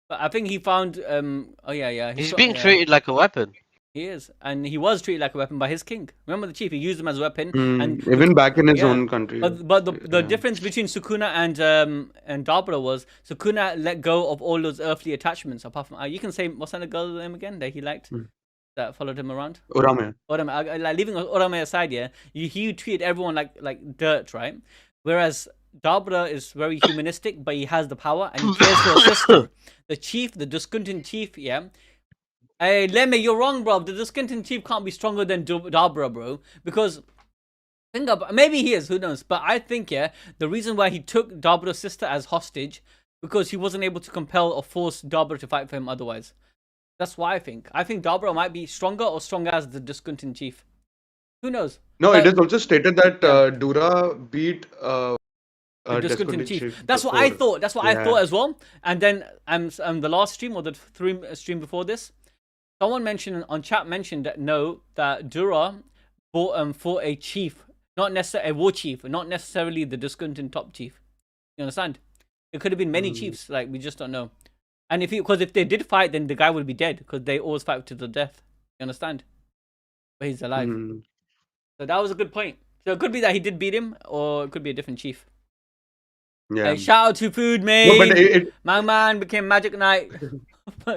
but I think he found. Oh yeah. He's being treated like a weapon. He is, and he was treated like a weapon by his king. Remember the chief? He used him as a weapon, and even back in his own country. But the difference between Sukuna and Dabra was Sukuna let go of all those earthly attachments. Apart from you can say what's that girl's name again that he liked that followed him around? Urame. Like leaving Urame aside, yeah, he treated everyone like dirt, right? Whereas Dabra is very humanistic, but he has the power and he cares for his sister. The chief, the Duskuntin chief, yeah. Hey, Lemme, you're wrong, bro. The Duskuntin chief can't be stronger than Dabra, bro. Because, think about, maybe he is, who knows. But I think, yeah, the reason why he took Dabra's sister as hostage, because he wasn't able to compel or force Dabra to fight for him otherwise. That's why I think. I think Dabra might be stronger or stronger as the Duskuntin chief. Who knows? No, it is also stated that Dura beat the Duskuntin chief. That's what I thought. That's what I thought as well. And then the last stream or the stream before this, someone mentioned on chat that Dura fought a chief, not necessarily a war chief, not necessarily the Duskuntin top chief. You understand? It could have been many chiefs, like we just don't know. And if they did fight, then the guy would be dead because they always fight to the death. You understand? But he's alive. So that was a good point. So it could be that he did beat him, or it could be a different chief. Yeah. Hey, shout out to Food Mate. No, but My man became Magic Knight.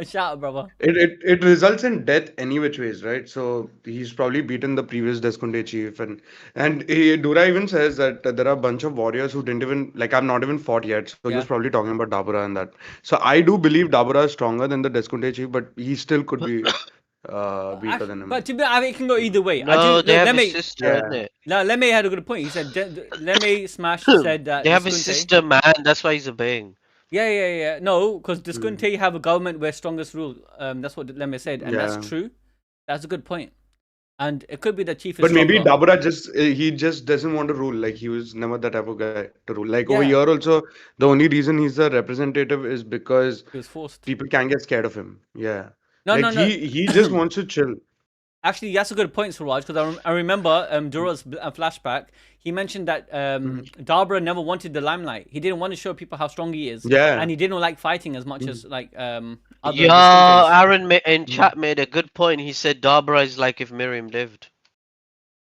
Shout out, brother. It results in death any which ways, right? So he's probably beaten the previous Deskunde chief, and Dura even says that there are a bunch of warriors who didn't even like I've not even fought yet. So he was Yeah. probably talking about Dabra and that. So I do believe Dabra is stronger than the Deskunde chief, but he still could be weaker than But him. to be, I mean, it can go either way. I No, do they look. have Let a me. sister, isn't Yeah. it? Now, Lemme had a good point. He said, Lemme Smash said that They have a Diskunte. sister, man. That's why he's obeying. Yeah. No, because Diskunte have a government where strongest rule. That's what Lemme said, and that's Yeah. true. That's a good point. And it could be the chief is But maybe stronger. Dabra he just doesn't want to rule. Like he was never that type of guy to rule. Like over Yeah, here also, the only reason he's a representative is because he was forced. people can get scared of him. Yeah. No, Like no, no. he just wants to chill. Actually, that's a good point, Suraj, because I remember Dura's flashback. He mentioned that Mhm. Dabra never wanted the limelight. He didn't want to show people how strong he is, Yeah. and he didn't like fighting as much as like other Yo, Diskuntes. Aaron in chat made a good point. He said Dabra is like if Miriam lived.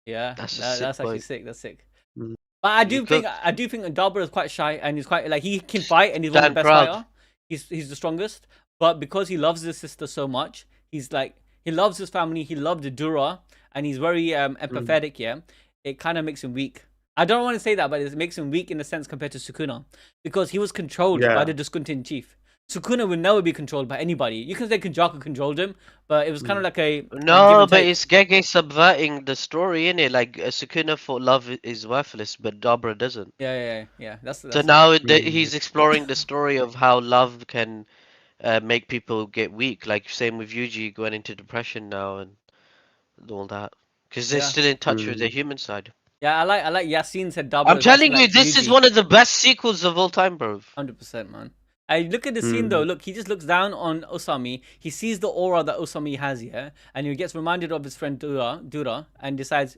Yeah, That's a sick that's actually point. sick. That's sick. Mhm. But I You do think cooked. Dabra is quite shy, and he's quite like he can fight, and he's one of the Stand best proud. fighter. He's the strongest, but because he loves his sister so much, he's like he loves his family. He loved Dura, and he's very empathetic. Yeah, it kind of makes him weak. I don't want to say that, but it makes him weak in a sense compared to Sukuna, because he was controlled by Yeah. the Discontent chief. Sukuna will never be controlled by anybody. You can say Kunjaku controlled him, but it was kind of like a give No, and but take. it's Gege subverting the story, innit? Like Sukuna thought love is worthless, but Dabra doesn't. Yeah. That's So the now Mhm. he's exploring the story of how love can make people get weak. Like same with Yuji going into depression now and all that, because they're yeah. still in touch with their Mhm. human side. Yeah, I like Yasin said Dabra I'm is actually telling you, like this is Yuji. one of the best sequels of all time, bro. 100%, man. I look at the scene though. Mhm. Look, he just looks down on Usami. He sees the aura that Usami has here, and he gets reminded of his friend Dura, and decides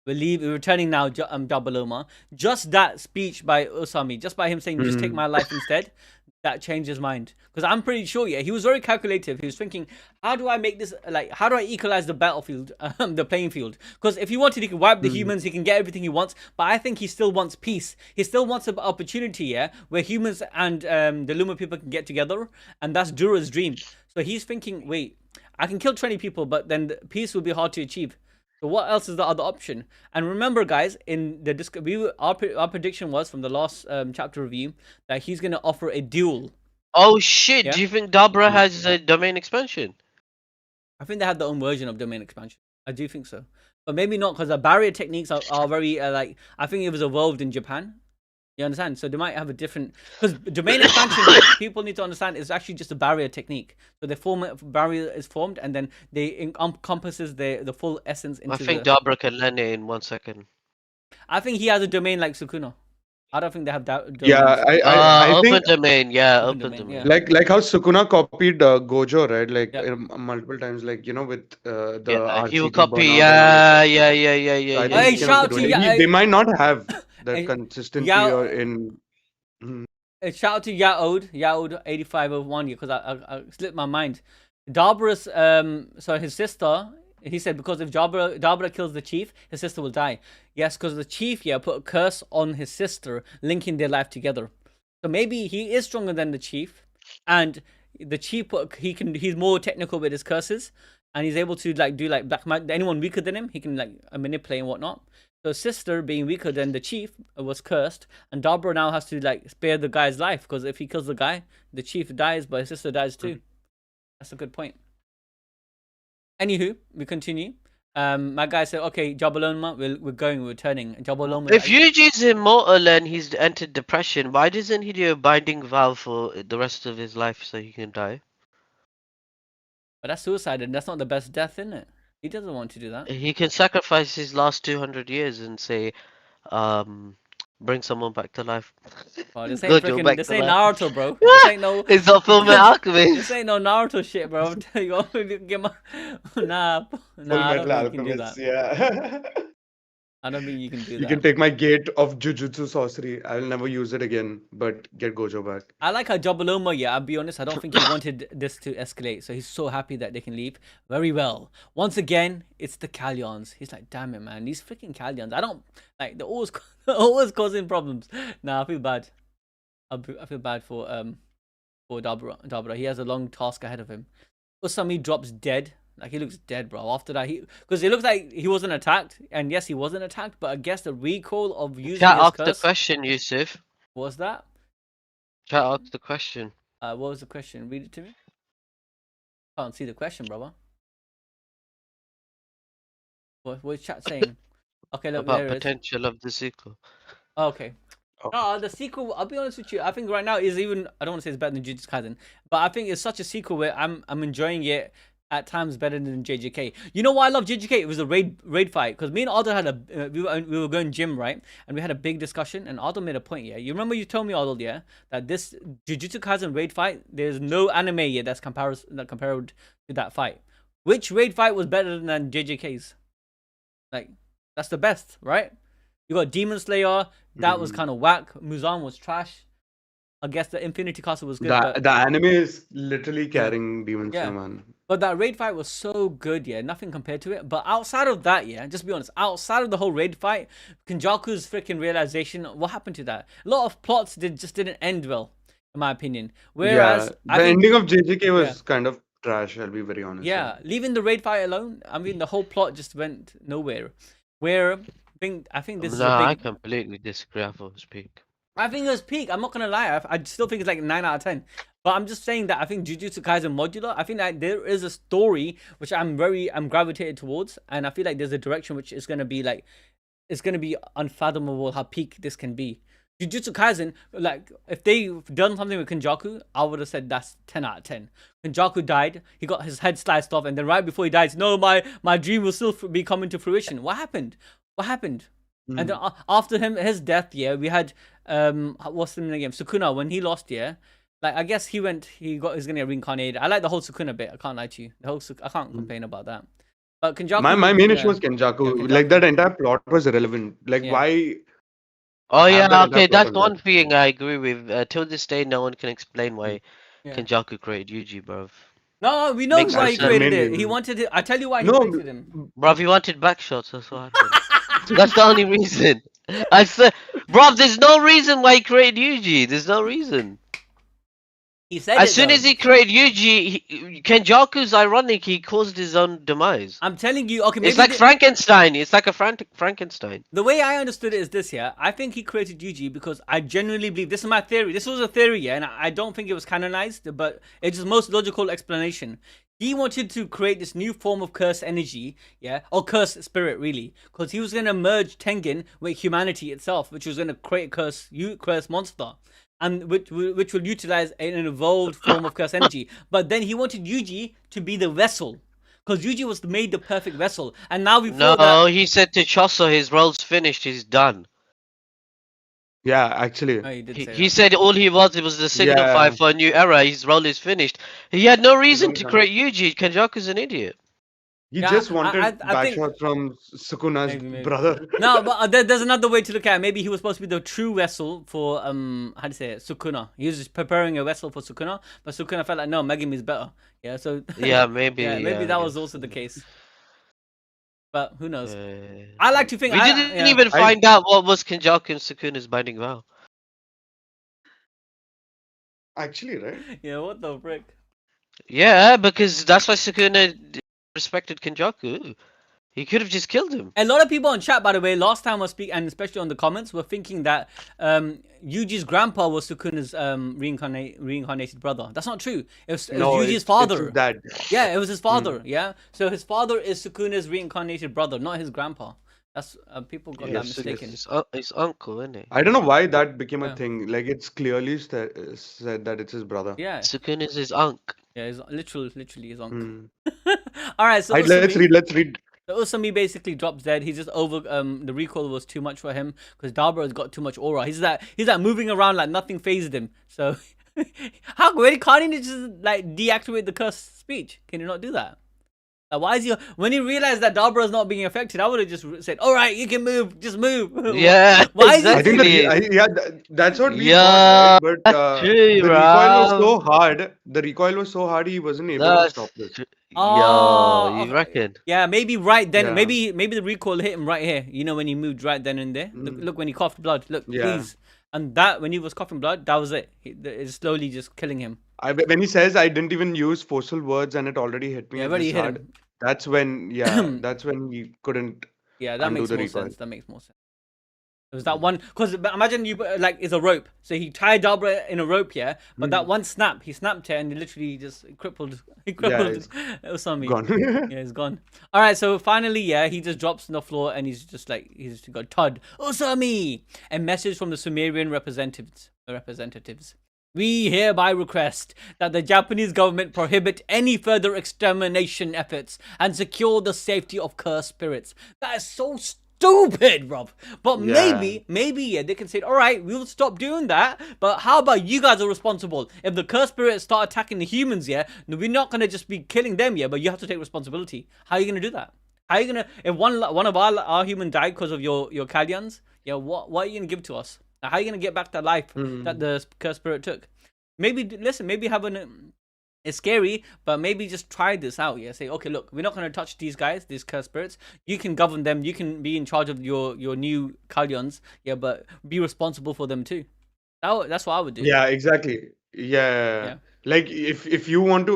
we're returning now, Dabaloma. Just that speech by Usami, just by him saying, "Just take Mhm. my life instead," that changed his mind. Because I'm pretty sure, yeah, he was very calculative. He was thinking, how do I make this like? How do I equalize the battlefield, the playing field? Because if he wanted, he could wipe the Mhm. humans. He can get everything he wants. But I think he still wants peace. He still wants an opportunity, yeah, where humans and the Luma people can get together, and that's Dura's dream. So he's thinking, wait, I can kill 20 people, but then the peace will be hard to achieve. So what else is the other option? And remember, guys, in the our prediction was from the last chapter review that he's gonna offer a duel. Oh shit! Yeah, Do you think Dabra has a domain expansion? I think they have their own version of domain expansion. I do think so, but maybe not because the barrier techniques are very like I think it was evolved in Japan. You understand? So they might have a different because domain expansion. People need to understand is actually just a barrier technique. So the barrier is formed, and then they encompasses the full essence I into think the. Dabra can learn it in 1 second. I think he has a domain like Sukuna. I don't think they have Yeah, domains. I Open think domain, yeah, Open open domain, yeah. domain. like how Sukuna copied Gojo, right? Like Yep. multiple times, like with Yeah, the he will RCT copy. burnout and all of Yeah, that. yeah, yeah, yeah, yeah, So I yeah, think Hey, he yeah, can shout yeah. also out do to it. Ya. They might not have that Hey, consistency Ya. or in. Mhm. Shout out to Yaod 8501 because I slipped my mind. Dabra's so his sister. He said because if Dabra kills the chief, his sister will die. Yes, because the chief put a curse on his sister, linking their life together. So maybe he is stronger than the chief, and the chief he's more technical with his curses, and he's able to like do like black magic. Anyone weaker than him, he can like manipulate and whatnot. So his sister being weaker than the chief was cursed, and Dabra now has to like spare the guy's life because if he kills the guy, the chief dies, but his sister dies too. That's a good point. Anywho, we continue. My guy said, "Okay, Jabaloma, we're returning." Jabaloma, If Yuji's immortal and he's entered depression, why doesn't he do a binding vow for the rest of his life so he can die? but that's suicide, and that's not the best death, isn't it? He doesn't want to do that. He can sacrifice his last 200 years and say, um, bring someone back to life. Oh, this ain't Gojo freaking, back this to ain't life. Naruto, bro. This ain't no, It's not full metal this alchemist. ain't no Naruto shit, bro. I'm telling you, get my, nah, Full I don't Metal think you can do that. Alchemist, yeah. I don't think you can do You can that. take my gate of Jujutsu sorcery. I'll never use it again, but get Gojo back. I like how Jabaloma, I'll be honest, I don't think he wanted this to escalate, so he's so happy that they can leave. Very well. Once again, it's the Kalyons. He's like, damn it, man, these freaking Kalyons. I don't, like, they're always, always causing problems. Nah, I feel bad. I feel bad for for Dabra. He has a long task ahead of him. Usami drops dead. Like, he looks dead, bro. After that, because it looks like he wasn't attacked, and yes, he wasn't attacked, but I guess the recall of using Chat his asked the curse. question, Yusuf. What was that? Chat asked the question. What was the question? Read it to me. Can't see the question, brother. What's chat saying? Okay, look, About there it is. potential of the sequel. Oh, okay. Oh. No, the sequel, I'll be honest with you, I think right now is even, I don't want to say it's better than Jujutsu Kaisen, but I think it's such a sequel where I'm enjoying it at times better than JJK. You know why I love JJK? It was a raid fight, because me and Aldo had a, we were going gym, right? And we had a big discussion, and Aldo made a point, yeah? You remember you told me, Aldo, yeah? That this Jujutsu Kaisen raid fight, there's no anime yet that's compared to that fight. Which raid fight was better than JJK's? Like, that's the best, right? You got Demon Slayer, that was kind of whack. Muzan was trash. I guess the Infinity Castle was good. The anime is literally carrying Demon Slayer, man. But that raid fight was so good, yeah. Nothing compared to it. But outside of that, yeah, just be honest, outside of the whole raid fight, Kenjaku's freaking realization, what happened to that? A lot of plots just didn't end well, in my opinion. Whereas the ending of JJK was kind of trash, I'll be very honest. Yeah, leaving the raid fight alone, I mean, the whole plot just went nowhere. Where I think this is a big... I completely disagree. I thought it was peak. I think it was peak. I'm not gonna lie. I still think it's like 9 out of 10. But I'm just saying that I think Jujutsu Kaisen Modula, I think that there is a story which I'm gravitated towards, and I feel like there's a direction which is gonna be like, it's gonna be unfathomable how peak this can be. Jujutsu Kaisen, like, if they done something with Kenjaku, I would have said that's 10 out of 10. Kenjaku died, he got his head sliced off, and then right before he dies, no, my dream will still be coming to fruition. What happened? What happened? And then after his death, yeah, we had what's the name again? Sukuna. When he lost, yeah, like, I guess he's gonna get reincarnated. I like the whole Sukuna bit. I can't lie to you. I can't complain about that. But Kenjaku, my main issue was Kenjaku. Kenjaku. Like, that entire plot was irrelevant. Like, why? Oh have that yeah, entire okay, plot that's on one that? thing I agree with. Till this day, no one can explain why Yeah. Kenjaku created Yuji, bruv. No, we know Makes why he sense. created it. Mainly- He wanted it. I tell you why he No, created him. Bruv, he wanted back shots, that's what happened. That's the only reason. I said, bruv, there's no reason why he created Yuji. There's no reason. He said As it, soon though. as he created Yuji, Kenjaku's ironic, he caused his own demise. I'm telling you, okay, maybe It's like Frankenstein. It's like a Frankenstein. the way I understood it is this, yeah. I think he created Yuji because I genuinely believe, this is my theory. This was a theory, yeah, and I don't think it was canonized, but it's the most logical explanation. He wanted to create this new form of curse energy, yeah, or curse spirit, really, because he was going to merge Tengen with humanity itself, which was going to create a curse monster, and which will utilize an evolved form of curse energy. But then he wanted Yuji to be the vessel, because Yuji was made the perfect vessel, and now we feel No, that... he said to Choso, his role's finished, he's done. Yeah, actually. Oh, he did say He that. said all he was, it was the signify for a new era, his role is finished. He had no reason to create Yuji, Kenjaku's an idiot. He Yeah, just I wanted think- backshots from Sukuna's Maybe. brother. No, but there's another way to look at it. Maybe he was supposed to be the true vessel for how do you say it? Sukuna. He was just preparing a vessel for Sukuna, but Sukuna felt like, no, Megumi is better. Yeah, so Yeah, maybe. yeah, maybe yeah, that I was guess. also the case. But who knows? Uh, I like to think we didn't yeah. even find out what was Kenjaku and Sukuna's binding vow. Actually, right? Yeah, what the frick? Yeah, because that's why Sukuna respected Kenjaku. He could have just killed him. A lot of people on chat, by the way, last time I speak, and especially on the comments, were thinking that Yuji's grandpa was Sukuna's reincarnated brother. That's not true. It was Yuji's father. It's his dad. Yeah, it was his father. Yeah, so his father is Sukuna's reincarnated brother, not his grandpa. That's people got that mistaken. His uncle, isn't it? I don't know why that became Yeah. a thing. Like, it's clearly said that it's his brother. Yeah, Sukuna's his uncle. yeah, it's literally his uncle. Hmm. All right, so Let's Usami, read. so Usami basically drops dead. He's just over. The recoil was too much for him because Dabra has got too much aura. He's like moving around like nothing phased him. So can't he just like deactivate the curse speech? Can you not do that? Like, why is he? When he realized that Dabra is not being affected, I would have just said, "All right, you can move. Just move." Yeah, Why is I think exactly. that's what we Yeah, thought, right? But true, the recoil was bro. so hard. The recoil was so hard he wasn't able to That's stop this. Oh, Yo, you reckon? Yeah, maybe right then. Yeah. Maybe the recoil hit him right here. You know, when he moved right then and there. Look when he coughed blood. Look, Yeah. please. And that when he was coughing blood, that was it. It's slowly just killing him. When he says I didn't even use forceful words and it already hit me Yeah, already this hit hard, him. that's when he couldn't Yeah, that undo makes the more recoil. sense. That makes more sense. It was that one, because imagine you like it's a rope. So he tied Dabra in a rope, yeah. But that Hmm. one snap, he snapped it and he literally just crippled. He Yeah, crippled it's Usami. gone. Yeah, he's gone. All right, so finally, yeah, he just drops on the floor and he's just like he's just got Todd Usami. A message from the Sumerian representatives. We hereby request that the Japanese government prohibit any further extermination efforts and secure the safety of cursed spirits. That is so stupid, Rob. But Yeah. maybe, yeah, they can say, all right, we'll stop doing that. But how about you guys are responsible? If the cursed spirits start attacking the humans, yeah, we're not gonna just be killing them, yeah. But you have to take responsibility. How are you gonna do that? How are you gonna if one of our human died because of your Kalyans? Yeah, what are you gonna give to us? How are you gonna get back that life that Hmm. the cursed spirit took? Maybe listen. Maybe have an it's scary, but maybe just try this out. Yeah, say, okay, look, we're not going to touch these guys, these cursed spirits. You can govern them. You can be in charge of your new Kalyans. Yeah, but be responsible for them too. That's what I would do. Yeah, exactly. Yeah. Yeah, Like if you want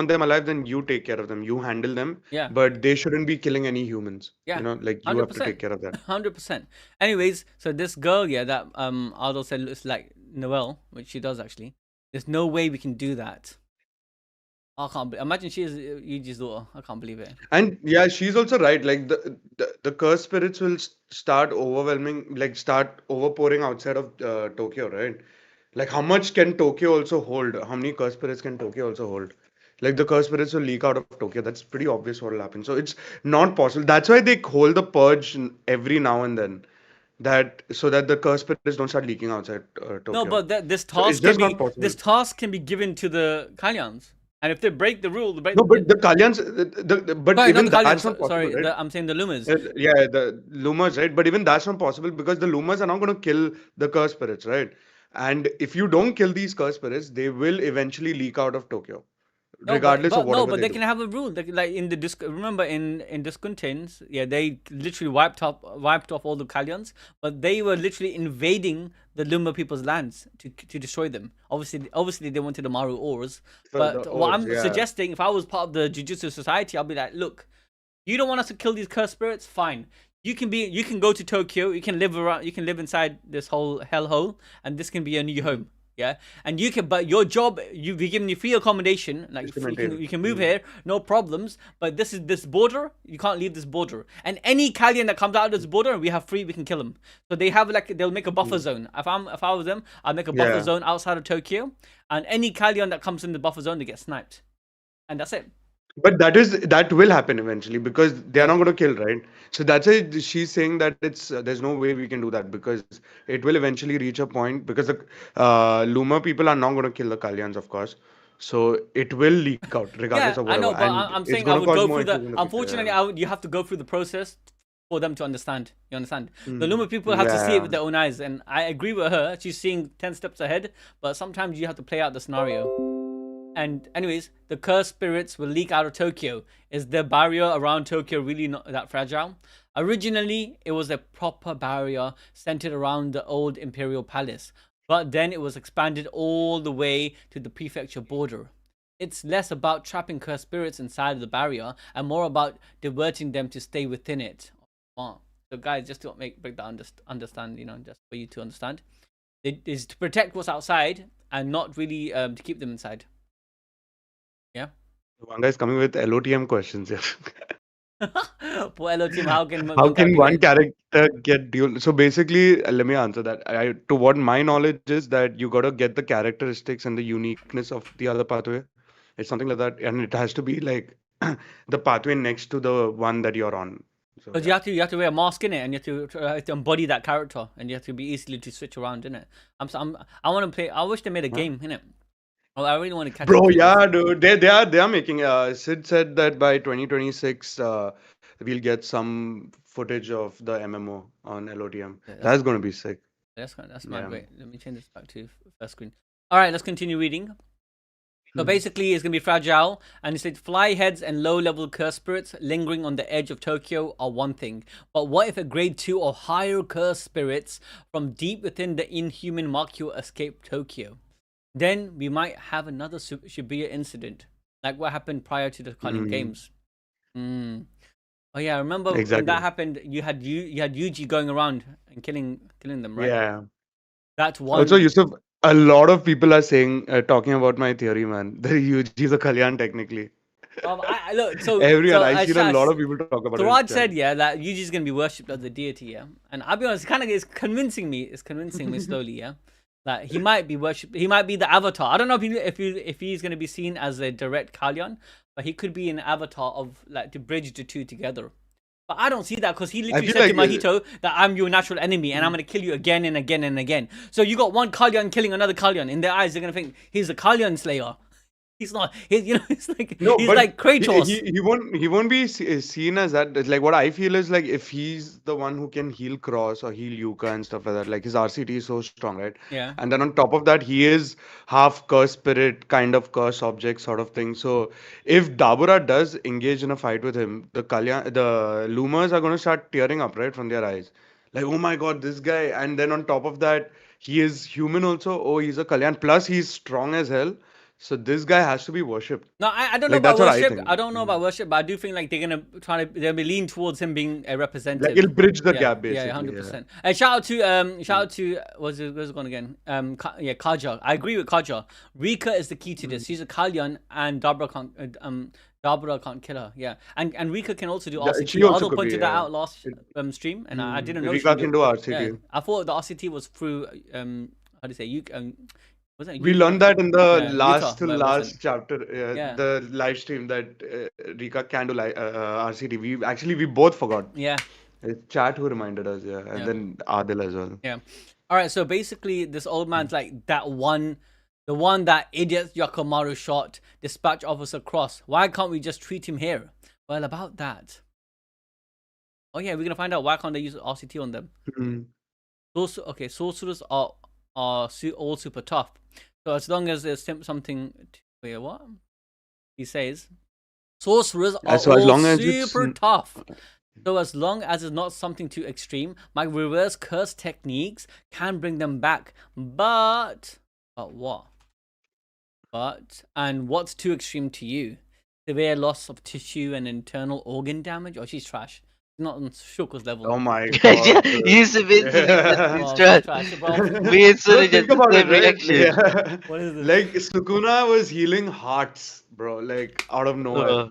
them alive, then you take care of them. You handle them, yeah, but they shouldn't be killing any humans. yeah. Like you Hundred have to percent, take care of that. 100%. Anyways, so this girl, yeah, that Aldo said looks like Noelle, which she does actually. There's no way we can do that. I can't. Imagine she is Yuji's daughter. I can't believe it. And yeah, she's also right. Like the cursed spirits will start overwhelming, like start overpouring outside of Tokyo, right? Like how much can Tokyo also hold? How many cursed spirits can Tokyo also hold? Like the cursed spirits will leak out of Tokyo. That's pretty obvious what will happen. So it's not possible. That's why they hold the purge every now and then. That so that the cursed spirits don't start leaking outside No, Tokyo. but this So it's task can just not be possible. given to the Kalyans, and if they break the rule, they break. No, but the Kalyans, but Sorry, not even the that's Kalyans. not possible, Sorry, right? I'm saying the Lumas. Yeah, the Lumas, right? But even that's not possible because the Lumas are not going to kill the cursed spirits, right? And if you don't kill these cursed spirits, they will eventually leak out of Tokyo, No, but regardless of no, whatever but they they do. can have a rule. Like in the remember in Discontents, yeah, they literally wiped off all the Kalyans, but they were literally invading the Luma people's lands to destroy them. Obviously they wanted the Maru ores. For the But what ores, I'm yeah. suggesting, if I was part of the Jujutsu Society, I'll be like, look, you don't want us to kill these cursed spirits? Fine. You can go to Tokyo, you can live inside this whole hellhole, and this can be your new Mhm. home. Yeah. And you can but your job you've been given you free accommodation, like Just to maintain. you can move here, no problems. But this border, you can't leave this border. And any Kalian that comes out of this border we have free, we can kill them. So they'll make a buffer Mhm. zone. If I was them, I'd make a buffer Yeah. zone outside of Tokyo, and any Kalian that comes in the buffer zone they get sniped. And that's it. But that will happen eventually because they are Yeah. not going to kill, right? So that's why she's saying that it's there's no way we can do that because it will eventually reach a point because the Luma people are not going to kill the Kalyans, of course. So it will leak out regardless Yeah, of I whatever, know, but and I'm it's saying I going to would cause go more through issues the. in the future. Unfortunately, you have to go through the process for them to understand. You understand? The Mm. Luma people have to see it Yeah. with their own eyes, and I agree with her. She's seeing 10 steps ahead, but sometimes you have to play out the scenario. And anyways, the cursed spirits will leak out of Tokyo. Is the barrier around Tokyo really not that fragile? Originally, it was a proper barrier centered around the old imperial palace, but then it was expanded all the way to the prefecture border. It's less about trapping cursed spirits inside of the barrier and more about diverting them to stay within it. Oh. So, guys, just to break that understand, just for you to understand, it is to protect what's outside and not really to keep them inside. Yeah. One guy is coming with LOTM questions here. For LO team, how can How one can character one get? character get dual? So basically, let me answer that. To what my knowledge is that you got to get the characteristics and the uniqueness of the other pathway. It's something like that, and it has to be like the pathway next to the one that you're on. So Because yeah. you have to wear a mask in it, and you have to embody that character, and you have to be easily to switch around in it. I want to play. I wish they made a Huh? game in it. Oh, I really want to catch up Bro, to this. yeah, dude. They are making. Sid said that by 2026, we'll get some footage of the MMO on LOTM. Yeah, That's gonna be sick. that's mad. Yeah. Wait, let me change this back to first screen. All right, let's continue reading. So Hmm. basically, it's gonna be fragile, and it said fly heads and low-level curse spirits lingering on the edge of Tokyo are one thing, but what if a grade 2 or higher curse spirits from deep within the inhuman Makyo escape Tokyo? then we might have another Shibuya incident, like what happened prior to the Kalyan Games. Mm. Oh yeah, I remember when that Exactly. happened. You had Yuji going around and killing them, right? Yeah. That's Also, one. Yusuf, a lot of people are saying, talking about my theory, man. The UG is a Kalyan technically. I look. So Everyone, so I've seen a lot of people talk about it in Suraj chat. said, yeah, that Yuji is gonna be worshipped as a deity, yeah. And I'll be honest, it's convincing me. It's convincing me slowly, yeah. That he might be worshipped. He might be the avatar. I don't know if he's gonna be seen as a direct Kalyan, but he could be an avatar of like to bridge the two together. But I don't see that because he I literally feel said to like Mahito that I'm your natural enemy and I'm gonna kill you again and again and again. So you got one Kalyan killing another Kalyan. In their eyes, they're gonna think he's a Kalyan slayer. He's not. It's like no, he's but like Kratos. he won't be seen as that. It's like what I feel is like if he's the one who can heal Cross or heal Yuka and stuff like that, like his RCT is so strong, right? Yeah. And then on top of that, he is half curse spirit, kind of curse object sort of thing. So if Dabura does engage in a fight with him, the Lumers are going to start tearing up, right, from their eyes. Like, oh my God, this guy. And then on top of that, he is human also. Oh, he's a Kalyan. Plus, he's strong as hell. So this guy has to be worshipped. No, I don't know Like about that's what I worship. think. I don't know about worship, but I do think like they're gonna they'll be lean towards him being a Like representative. it'll bridge the Yeah, gap yeah, basically. Yeah. 100%. And shout out to what's it going again? Kaja. I agree with Kaja. Rika is the key to this. She's a Kalyan, and Dabra can't kill her. Yeah, and Rika can also do Yeah, she RCT. also Aldo could be. pointed that Yeah. out last stream, and I didn't know she Rika could can do. do Yeah, RCT. I thought the RCT was through how do you say was it We learned that in the yeah, last Utah, to whatever it's in. last chapter, Yeah, the live stream that Rika can do RCT. We both forgot. yeah. It's chat who reminded us, yeah, and Yeah. then Adil as well. Yeah. All right. So basically, this old man's like the one that idiot Yakomaru shot, dispatch officer Cross. Why can't we just treat him here? Well, about that. Oh yeah, we're gonna find out why can't they use RCT on them. Mm. Okay, sorcerers are all super tough. So as long as there's something. Wait, what? He says sorcerers are So as all long as it's super tough. So as long as it's not something too extreme, my reverse curse techniques can bring them back. But what? And what's too extreme to you? Severe loss of tissue and internal organ damage? Oh, she's trash. Not on Shuko's level. oh my God, dude. Yusuf instantly Yeah. gets Well, distressed. she's trash, bro. We instantly But get think the about same it, right? reaction. Yeah. What is this? Like Sukuna was healing hearts, bro, like out of nowhere.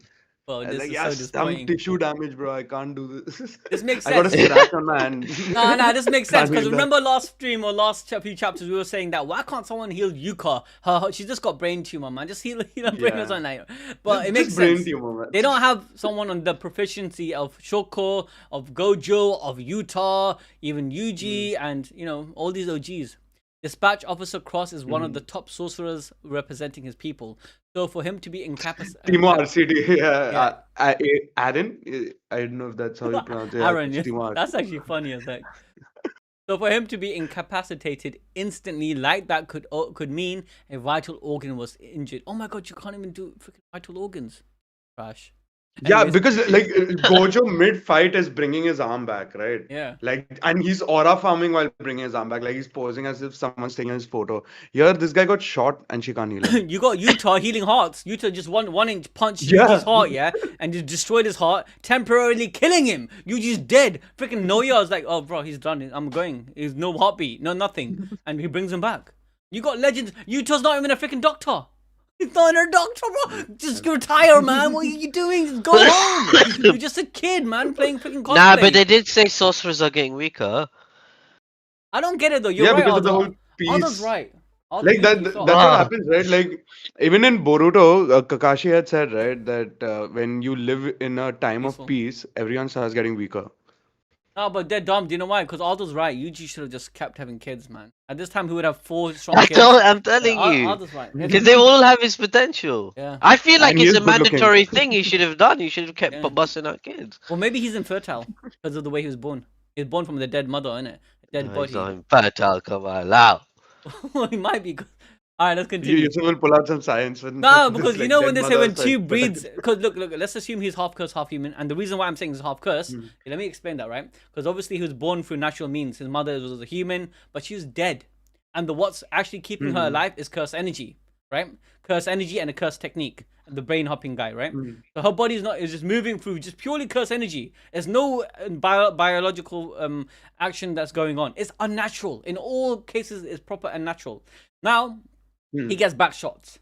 Bro, And this like, is yeah, so some disappointing. tissue damage, bro. I can't do this. This makes I got a sense. scratch on my hand. Nah, this makes sense Can't because heal that. remember last stream or last few chapters we were saying that why can't someone heal Yuka? She just got brain tumor, man. Just heal her brain or Yeah. something like that. But it Just makes brain sense. tumor, man. They don't have someone on the proficiency of Shoko, of Gojo, of Utah, even Yuji, and all these OGs. Dispatch Officer Cross is one of the top sorcerers representing his people. So for him to be incapacitated, Timo RCD, Yeah. Aaron, I don't know if that's how you pronounce it. Aaron, It's yes, Timo that's actually funny as heck. So for him to be incapacitated instantly like that could mean a vital organ was injured. Oh my God, you can't even do freaking vital organs. Trash. Yeah, Anyways, because like Gojo mid-fight is bringing his arm back, right? yeah. Like, and he's aura farming while bringing his arm back. Like he's posing as if someone's taking his photo. Here, this guy got shot and she can't heal him. You got Utah healing hearts. Utah just one inch punched Yeah. Yuji's heart, yeah, and just destroyed his heart, temporarily killing him. Yuji's dead. Freaking Noya is like, oh bro, he's done. I'm going. There's no heartbeat, no nothing, and he brings him back. You got legends. Utah's not even a freaking doctor. He's not a doctor, bro. Just retire, man. What are you doing? Just go home. You're just a kid, man, playing freaking cosplay. Nah, but they did say sorcerers are getting weaker. I don't get it though. You're Yeah, right, because of the Aldo. whole piece. Aldo's right. Aldo, Like you that, piece that's off. what Ah. happens, right? Like even in Boruto, Kakashi had said, right, that when you live in a time Peaceful. of peace, everyone starts getting weaker. No, but they're dumb. Do you know why? Because Aldo's right. Yuji should have just kept having kids, man. At this time, he would have 4 strong I kids. don't, I'm telling you. Aldo's right. Because they all have his potential. Yeah. I feel like And he it's is a good looking. mandatory thing he should have done. He should have kept Yeah. busting out kids. Well, maybe he's infertile because of the way he was born. He was born from the dead mother, innit? A dead He's not body. infertile, come on, now. Well, he might be. Alright, let's You continue. Yusuf will pull out some science when No, this, because you like, know dead when they say mother when starts two to breeds, die. because look, let's assume he's half cursed, half human, and the reason why I'm saying he's half cursed, Mm. let me explain that, right? Because obviously he was born through natural means. His mother was a human, but she was dead. and the what's actually keeping her alive is curse energy, right? Curse energy and a curse technique, the brain hopping guy, right? So her body is just moving through just purely curse energy. There's no biological action that's going on. It's unnatural. In all cases, it's proper and natural. Now he gets back shots.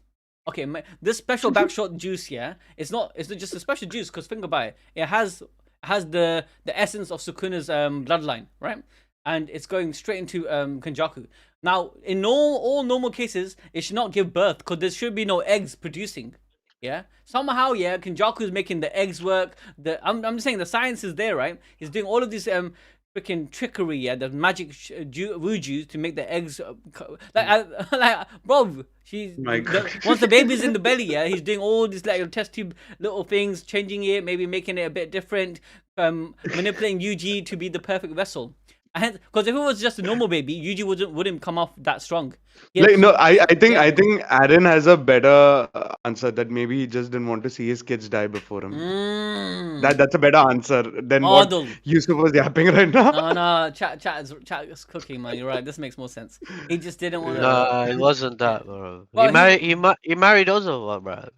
Okay, this special backshot juice, yeah, it's not just a special juice, because think about it. It has the essence of Sukuna's bloodline, right? And it's going straight into Kenjaku. Now, in all normal cases, it should not give birth, because there should be no eggs producing. Yeah, somehow, yeah, Kenjaku is making the eggs work. I'm just saying the science is there, right? He's doing all of this freaking trickery, yeah, the magic wuju to make the eggs bro, once the baby's in the belly, yeah, he's doing all these like test tube little things, changing it, maybe making it a bit different, manipulating Yuji to be the perfect vessel. Because if it was just a normal baby, Yuji wouldn't come off that strong. I think Aaron has a better answer, that maybe he just didn't want to see his kids die before him. That's a better answer than what Yusuf was yapping right now. No, chat is cooking, man. You're right. This makes more sense. He just didn't want to. No, it wasn't that, bro. Well, he married also, bro.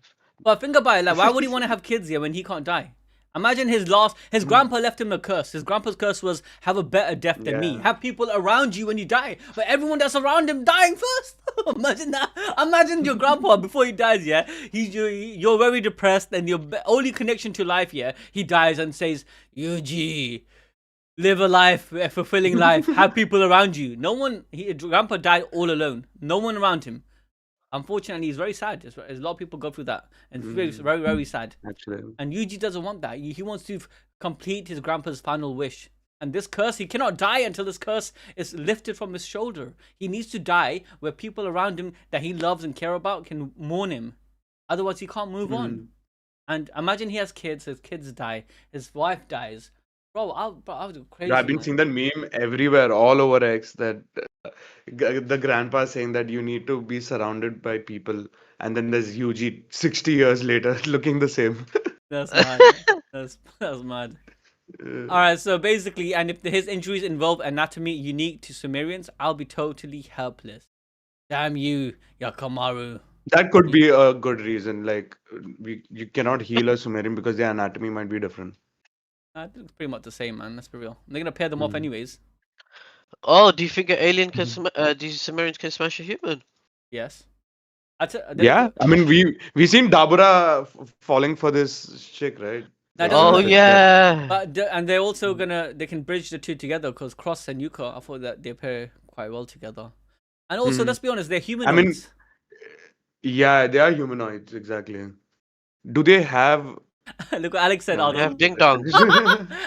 But think about it, like, why would he want to have kids here when he can't die? Imagine his grandpa left him a curse. His grandpa's curse was, have a better death than me. Have people around you when you die. But everyone that's around him dying first. Imagine that. Imagine your grandpa before he dies, yeah. You're very depressed, and your only connection to life, yeah. He dies and says, Yuji, live a life, a fulfilling life. Have people around you. Grandpa died all alone. No one around him. Unfortunately, he's very sad. A lot of people go through that, and it's very, very sad. Actually. And Yuji doesn't want that. He wants to complete his grandpa's final wish. And this curse, he cannot die until this curse is lifted from his shoulder. He needs to die where people around him that he loves and care about can mourn him. Otherwise, he can't move on. And imagine he has kids. His kids die. His wife dies. Bro, I'll go crazy. I've been seeing that meme everywhere, all over X, that the grandpa saying that you need to be surrounded by people, and then there's Yuji 60 years later looking the same. That's mad. That's mad. All right, so basically, and if his injuries involve anatomy unique to Sumerians, I'll be totally helpless. Damn you, Yakamaru. That could be a good reason. Like, you cannot heal a Sumerian because their anatomy might be different. It's pretty much the same, man. Let's be real. They're gonna pair them off anyways. Oh, do you think an alien can these Sumerians can smash a human? Yes. Yeah, I mean, we seen Dabra falling for this chick, right? Oh yeah. But and they're also they can bridge the two together, because Cross and Yuka, I thought that they pair quite well together. And also, let's be honest, they're humanoids. I mean, yeah, they are humanoids, exactly. Do they have? Look what Alex said. They have ding dongs.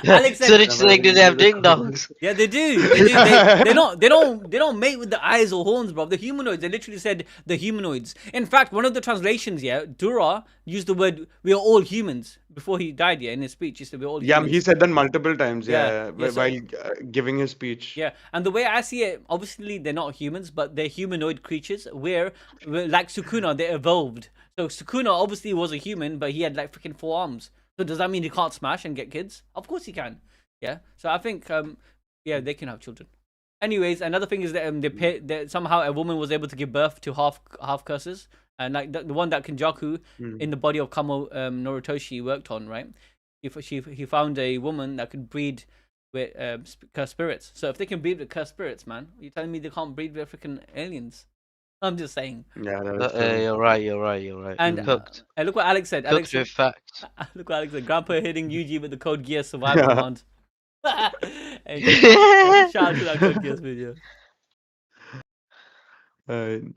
Alex said, do they have ding dongs? Yeah, they do. They don't mate with the eyes or horns, bro. The humanoids. They literally said the humanoids. In fact, one of the translations, yeah, Dura used the word "we are all humans" before he died. Yeah, in his speech, he said we're all humans. Yeah, he said that multiple times. Yeah, while giving his speech. Yeah, and the way I see it, obviously they're not humans, but they're humanoid creatures. Where like Sukuna, they evolved. So Sukuna obviously was a human, but he had like freaking 4 arms. So does that mean he can't smash and get kids? Of course he can. Yeah. So I think yeah, they can have children. Anyways, another thing is that somehow a woman was able to give birth to half curses, and like the one that Kenjaku in the body of Kamo Noritoshi worked on, right? He found a woman that could breed with cursed spirits. So if they can breed with cursed spirits, man, are you telling me they can't breed with freaking aliens? I'm just saying. Yeah, you're right. And look what Alex said. Alex with facts. Look what Alex said. Grandpa hitting Yuji with the Code Geass survival command. Hey, shout out to that Code Geass video.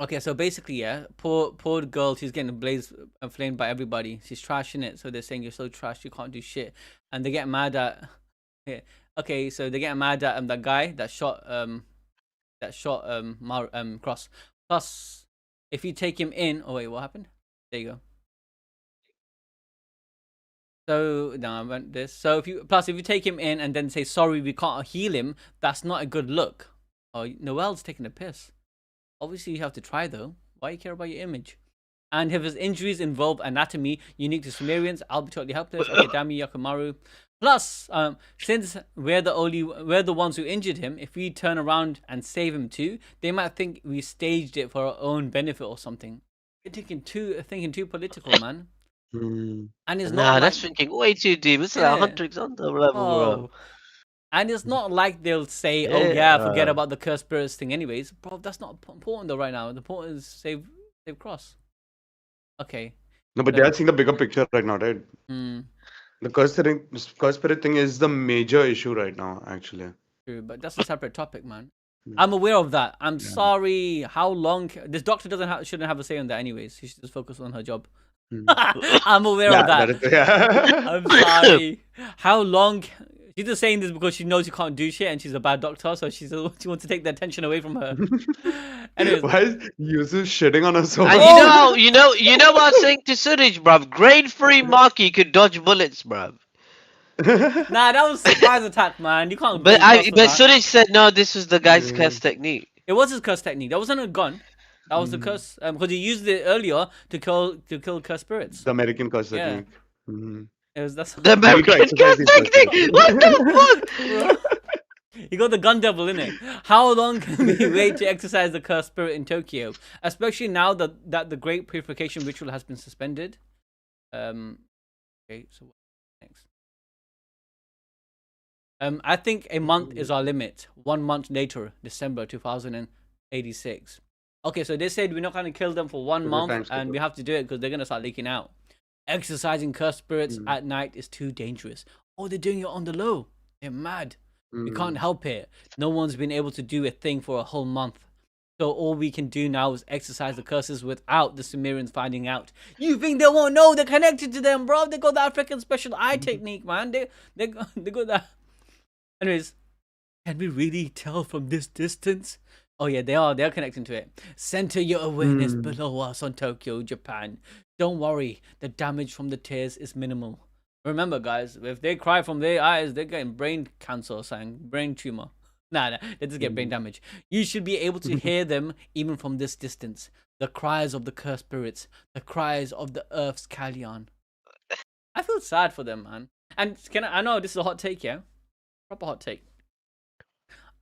Okay, so basically, yeah, poor girl, she's getting flamed by everybody. She's trashing it, so they're saying you're so trash, you can't do shit, and they get mad at. Yeah. Okay, so they get mad at that guy that shot Cross. Plus, if you take him in, oh wait, what happened? There you go. So now I went this. So if you take him in and then say sorry, we can't heal him, that's not a good look. Oh, Noel's taking a piss. Obviously, you have to try though. Why you care about your image? And if his injuries involve anatomy unique to Sumerians, I'll be totally helpless. Okay, damn you, Yakamaru. Plus, since we're the ones who injured him, if we turn around and save him too, they might think we staged it for our own benefit or something. You're thinking too political, man. Hmm. And it's not Nah, like, that's thinking way too deep. It's like yeah, Hunter x Hunter level, bro. oh, and it's not like they'll say, "Oh Yeah. yeah, forget about the cursed spirits thing." Anyways, bro, that's not important though right now. The important is save Cross. Okay. No, but they are seeing the bigger picture right now, right? Hmm. The curse spirit thing is the major issue right now, actually. True, but that's a separate topic, man. Mm. I'm aware of that. I'm Yeah. sorry. How long? This doctor shouldn't have a say on that, anyways. She should just focus on her job. Mm. I'm aware Yeah, of that. that is, yeah. I'm sorry. How long? She's just saying this because she knows she can't do shit, and she's a bad doctor, so she wants to take the attention away from her. Anyways, Why is Yuzu shitting on us so And much? Oh! you know what I'm saying to Suraj, bruv? Grade 3 Maki could dodge bullets, bruv. Nah, that was surprise attack, man. You can't But blame Cross for but that. Suraj said no, this was the guy's curse technique. It was his curse technique. That wasn't a gun. That was the curse because he used it earlier to kill cursed spirits. The American curse Yeah. technique. Mhm. That's The American exercise curse these curse technique. What the fuck? You got the gun devil in it. How long can we wait to exercise the cursed spirit in Tokyo? Especially now that the great purification ritual has been suspended. Okay, so what's next? I think a month is our limit. 1 month later, December 2086. Okay, so they said we're not going to kill them for 1 the month, time and schedule. we have to do it because they're going to start leaking out. Exercising cursed spirits at night is too dangerous. Oh, they're doing it on the low. They're mad. We can't help it. No one's been able to do a thing for a whole month. So all we can do now is exercise the curses without the Sumerians finding out. You think they won't know? They're connected to them, bro. They got the African special eye technique, man. They got that. Anyways, can we really tell from this distance? Oh yeah, they are. They're connecting to it. Center your awareness below us on Tokyo, Japan. Don't worry. The damage from the tears is minimal. Remember, guys, if they cry from their eyes, they're getting brain cancer or something, brain tumor. Nah, they just get brain damage. You should be able to hear them even from this distance. The cries of the cursed spirits, the cries of the earth's Kalyan. I feel sad for them, man. And I know this is a hot take, yeah? Proper hot take.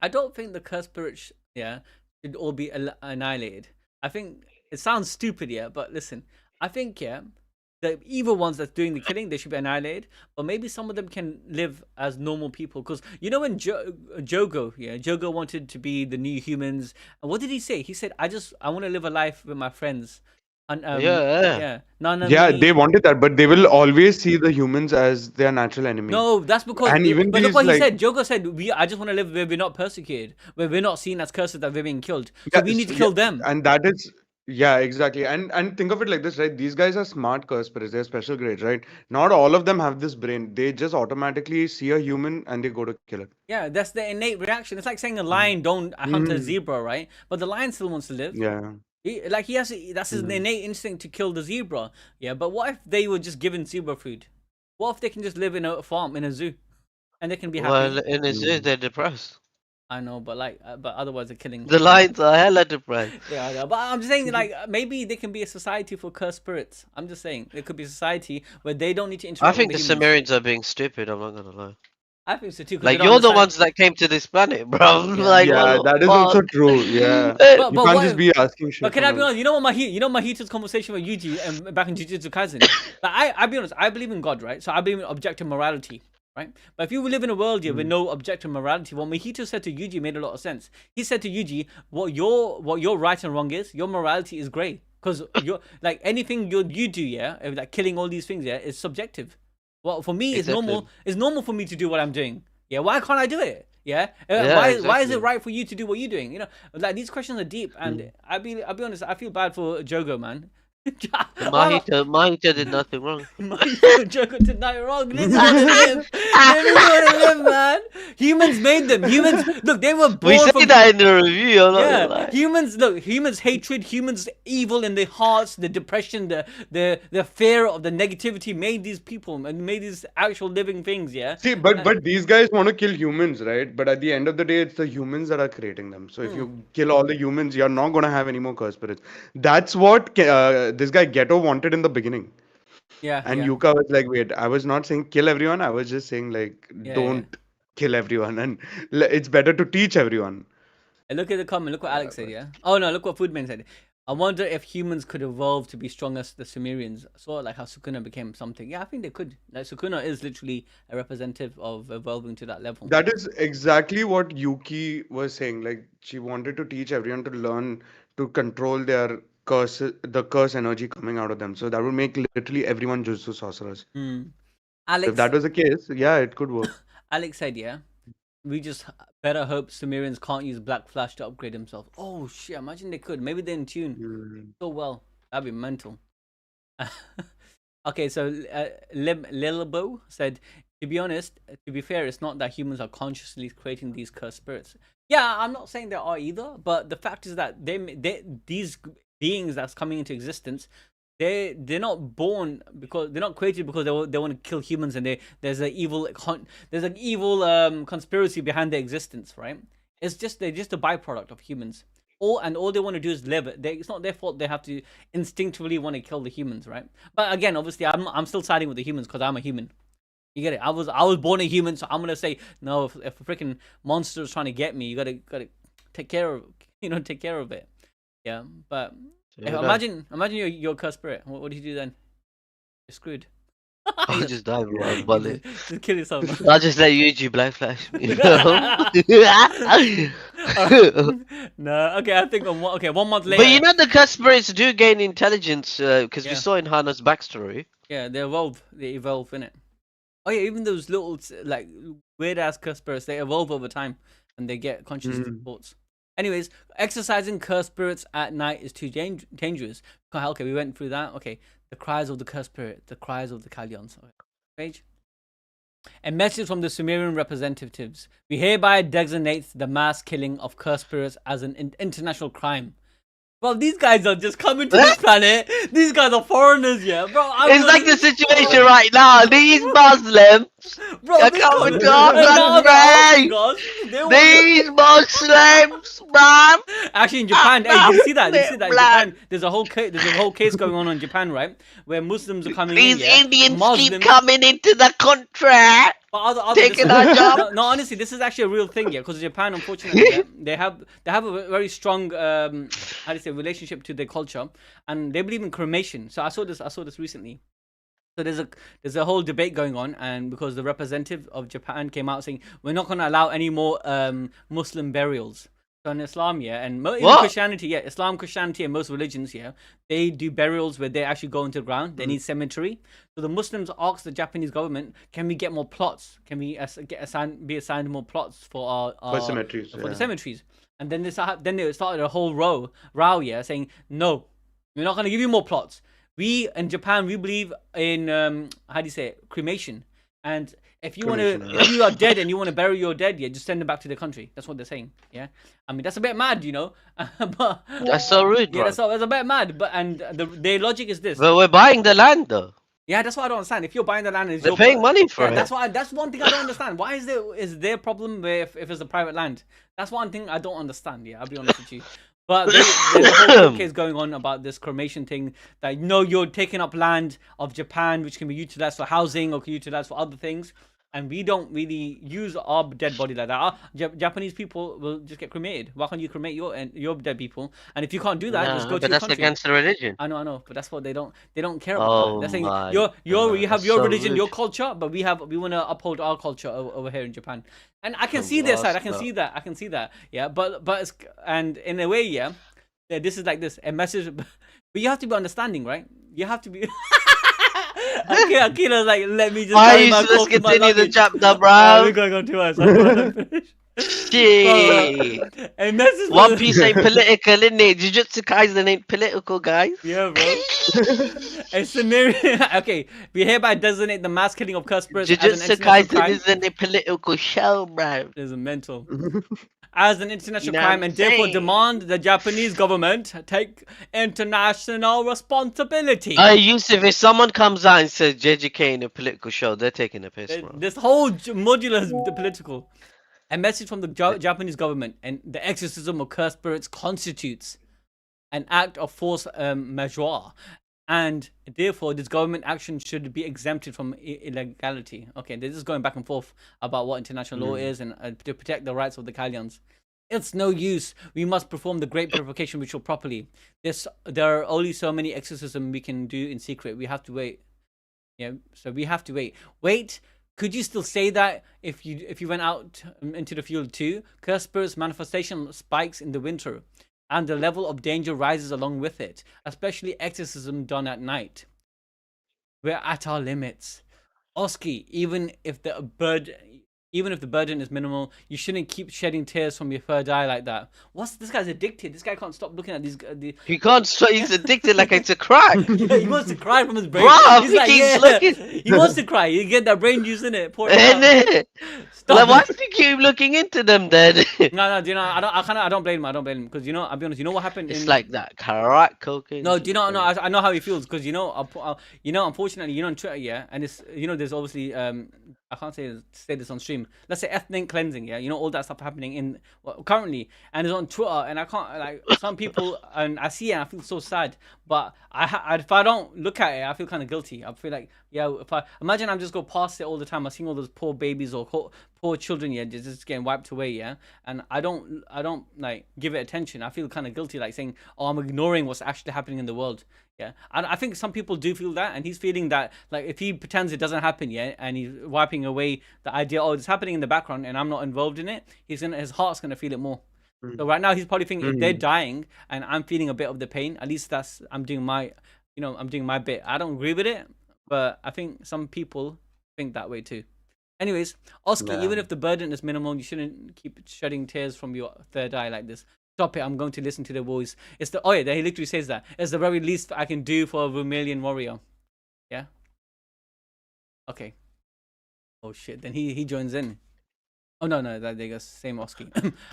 I don't think the cursed spirits, should all be annihilated. I think it sounds stupid, yeah, but listen, I think, the evil ones that's doing the killing, they should be annihilated. But maybe some of them can live as normal people. Because you know when Jogo wanted to be the new humans. And what did he say? He said, I want to live a life with my friends. And Yeah. none of Yeah, me. they wanted that, but they will always see the humans as their natural enemy. No, that's because. And even but look these, what he like, said. Jogo said, I just want to live where we're not persecuted, where we're not seen as cursed that we're being killed. So we need to kill them. and that is, yeah, exactly. And think of it like this, right? These guys are smart curse spirits. They're special grades, right? Not all of them have this brain. They just automatically see a human and they go to kill it. Yeah, that's the innate reaction. It's like saying a lion don't hunt a zebra, right? But the lion still wants to live. Yeah. That's his innate instinct to kill the zebra. Yeah, but what if they were just given zebra food? What if they can just live in a farm in a zoo, and they can be happy? Well, in a zoo, they're depressed. I know, but but otherwise they're killing. The lions are hella depressed. Yeah, but I'm just saying, maybe they can be a society for cursed spirits. I'm just saying there could be a society where they don't need to I interact think the with the humans. Sumerians are being stupid. I'm not gonna lie. I think so too. 'Cause Like they don't you're the understand. ones that came to this planet, bro. Like Yeah, what that the is also fuck? true. Yeah. But You can't what just be asking shit But can from I be us. honest? You know Mahito's conversation with Yuji back in Jujutsu Kaisen. But I be honest, I believe in God, right? So I believe in objective morality, right? But if you live in a world here with no objective morality, what Mahito said to Yuji made a lot of sense. He said to Yuji, what your right and wrong is, your morality is grey. Because you're like anything you do, like killing all these things, is subjective. Well, for me, it's Exactly. normal. It's normal for me to do what I'm doing. Yeah, why can't I do it? Yeah, Yeah, why is exactly. it right for you to do what you're doing? You know, like these questions are deep, and I'll be honest, I feel bad for Jogo, man. Mahito did nothing wrong. Jogo did nothing wrong. They just want to live. They just want to live, man. Humans made them. Humans, look, they were born We say from. that in the review. I'm not Yeah, gonna lie. humans hatred, humans evil in their hearts, the depression, the fear of the negativity made these people and made these actual living things. Yeah, See, but these guys want to kill humans, right? But at the end of the day, it's the humans that are creating them. So if you kill all the humans, you're not gonna have any more curse spirits. That's what this guy Ghetto wanted in the beginning. Yeah, And yeah, Yuka was like, wait, I was not saying kill everyone. I was just saying like yeah, yeah. don't kill everyone, and it's better to teach everyone. And look at the comment. Look what Yeah, Alex said. but Yeah. Oh no. Look what Foodman said. I wonder if humans could evolve to be strong as the Sumerians. Sort of like how Sukuna became something. Yeah, I think they could. Like Sukuna is literally a representative of evolving to that level. that is exactly what Yuki was saying. Like she wanted to teach everyone to learn to control their curse, the curse energy coming out of them. So that would make literally everyone Jutsu sorcerers. Hmm. So if that Alex. was the case, yeah, it could work. Alex said, yeah. We just better hope Sumerians can't use Black Flash to upgrade themselves. Oh shit! Imagine they could. Maybe they're in tune Mm. so well. That'd be mental. Okay, so Lilbo said, to be honest, to be fair, it's not that humans are consciously creating these cursed spirits. Yeah, I'm not saying there are either, but the fact is that these beings that's coming into existence, they're not born because they're not created because they want to kill humans, and there's an evil conspiracy behind their existence, right? They're just a byproduct of humans. All they want to do is live. It's not their fault. They have to instinctively want to kill the humans, right? But again, obviously, I'm still siding with the humans because I'm a human. You get it? I was born a human, so I'm gonna say no. If a freaking monster is trying to get me, you gotta take care of take care of it. Yeah, but Yeah, no. imagine you're a cursed spirit. What do you do then? You're screwed. I'll just die with one bullet. Just kill yourself. I'll just let Yuji Black Flash me. No, okay. I think one month later. But you know the cursed spirits do gain intelligence because we Yeah. saw in Hana's backstory. Yeah, they evolve in it. Oh yeah, even those little like weird ass cursed spirits, they evolve over time and they get conscious Mm. thoughts. Anyways, exercising cursed spirits at night is too dangerous. Okay, we went through that. Okay, the cries of the cursed spirit, the cries of the Kalyons. Okay. Page. A message from the Sumerian representatives. We hereby designate the mass killing of cursed spirits as an international crime. Bro, these guys are just coming to this planet. These guys are foreigners, yeah, bro. It's like the situation right now. These Muslims Bro, are this coming guy- to our and now the country. Afghans, they want These Muslims, bruv. Actually, in Japan, hey, did you see that? Did you see that in Blood. Japan? There's a whole case going on in Japan, right? Where Muslims are coming These in, yeah. Indians Muslims, keep coming into the country. but taking our job. No, honestly, this is actually a real thing, yeah. Because Japan, unfortunately, yeah, they have a very strong how do you say relationship to their culture, and they believe in cremation. So I saw this recently. So there's a whole debate going on, and because the representative of Japan came out saying we're not going to allow any more Muslim burials. So in Islam, yeah, and even What? Christianity, yeah, Islam, Christianity, and most religions, yeah, they do burials where they actually go into the ground. They need cemetery. So the Muslims asked the Japanese government, "Can we get more plots? Can we be assigned more plots for our For cemeteries, for the yeah. cemeteries?" And then they started a whole row, yeah, saying no, we're not going to give you more plots. We in Japan, we believe in how do you say it? Cremation. And if you want to, Cremation, if you are dead and you want to bury your dead, yeah, just send them back to the country. That's what they're saying. Yeah, I mean that's a bit mad, but That's so rude, yeah, bro. that's a bit mad. But their logic is this. But we're buying the land, though. Yeah, that's what I don't understand. If you're buying the land, and it's They're your paying money for yeah, it. that's one thing I don't understand. Why is there problem where if it's a private land? That's one thing I don't understand. Yeah, I'll be honest with you. But there's a whole court case going on about this cremation thing. That you're taking up land of Japan, which can be utilized for housing or can be utilized for other things. And we don't really use our dead body like that. Our Japanese people will just get cremated. Why can't you cremate your dead people? And if you can't do that, just go No, to but your that's country. against the religion. I know, but that's what they don't care about. That. Oh They're saying my you God, have that's your so religion, your rude. culture, but we want to uphold our culture over here in Japan. And I can see their side. I can see that. I can see that. Yeah, but it's, and in a way, yeah, this is like this a message, but you have to be understanding, right? You have to be. Okay, Akira's like, let me just. Why carry you my let's coat to my continue the luggage. chapter, We're bro. going on too much. I'm gonna finish. Shit. A message. One Piece ain't political, innit? Jujutsu Kaisen ain't political, guys. Yeah, bro. A Sumerian. Okay, we hereby designate the mass killing of cursed spirits as an Jujutsu international Kaisen crime. isn't a political show, bro. There's a mental. As an international You know crime, what I'm and therefore saying? demand the Japanese government take international responsibility. Yusuf, if someone comes out and says JJK in a political show, they're taking a piss, bro. This whole module is the political. A message from the Japanese government and the exorcism of cursed spirits constitutes an act of force majeure and therefore this government action should be exempted from illegality. Okay, this is going back and forth about what international law is and to protect the rights of the Kalyans. It's no use. We must perform the great purification ritual properly. There are only so many exorcisms we can do in secret. We have to wait. Yeah, so we have to wait. Wait, could you still say that if you went out into the field too? Cursed spirits manifestation spikes in the winter, and the level of danger rises along with it, especially exorcism done at night. We're at our limits. Oski, even if the burden is minimal, you shouldn't keep shedding tears from your third eye like that. This guy's addicted. This guy can't stop looking at these. He can't stop. He's addicted like it's a crack. Yeah, he wants to cry from his brain. Bruv, He's he like, keeps yeah. looking. He wants to cry. You get that brain juice in it. Pour it Isn't out. it? Stop Like, it. why do you keep looking into them then? No, do you know? I don't blame him. I don't blame him because I'll be honest. You know what happened? It's like that crack cocaine. No, do you know? No, I know how he feels because unfortunately, on Twitter, yeah, and it's there's obviously I can't say this on stream. Let's say ethnic cleansing, yeah, all that stuff happening currently, and it's on Twitter, and I can't some people, and I see it, and I feel so sad. But if I don't look at it, I feel kind of guilty. I feel like if I imagine I'm just go past it all the time, I'm seeing all those poor babies or poor children, yeah, just getting wiped away, yeah, and I don't like give it attention. I feel kind of guilty, like saying, oh, I'm ignoring what's actually happening in the world. Yeah, I think some people do feel that, and he's feeling that, like, if he pretends it doesn't happen yet, and he's wiping away the idea, oh, it's happening in the background, and I'm not involved in it, his heart's gonna feel it more. So right now he's probably thinking, if they're dying and I'm feeling a bit of the pain, at least I'm doing my, I'm doing my bit. I don't agree with it, but I think some people think that way too. Anyways, Oski, even if the burden is minimal, you shouldn't keep shedding tears from your third eye like this. Stop it, I'm going to listen to the voice. He literally says that. It's the very least I can do for a Romanian warrior. Yeah? Okay. Oh shit, then he joins in. Oh no, they go same Oski.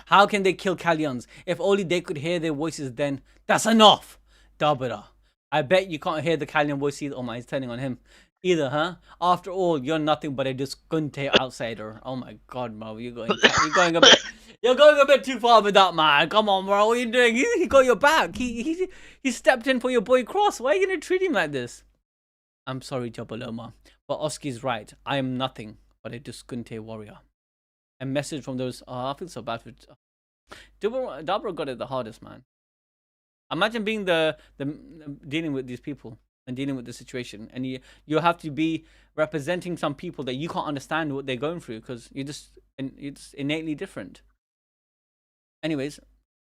How can they kill Kalyans? If only they could hear their voices then. That's enough! Dabra. I bet you can't hear the Kalyan voice either. Oh my, he's turning on him. Either, huh? After all, you're nothing but a disgruntled outsider. Oh my god, bro, you're going a bit too far with that, man. Come on, bro, what are you doing? He got your back. He stepped in for your boy Cross. Why are you gonna treat him like this? I'm sorry, Jabaloma, but Oski's right. I am nothing but a disgruntled warrior. A message from those. Oh, I feel so bad for. Dabra got it the hardest, man. Imagine being the dealing with these people and dealing with the situation, and you have to be representing some people that you can't understand what they're going through because you're just innately different. Anyways,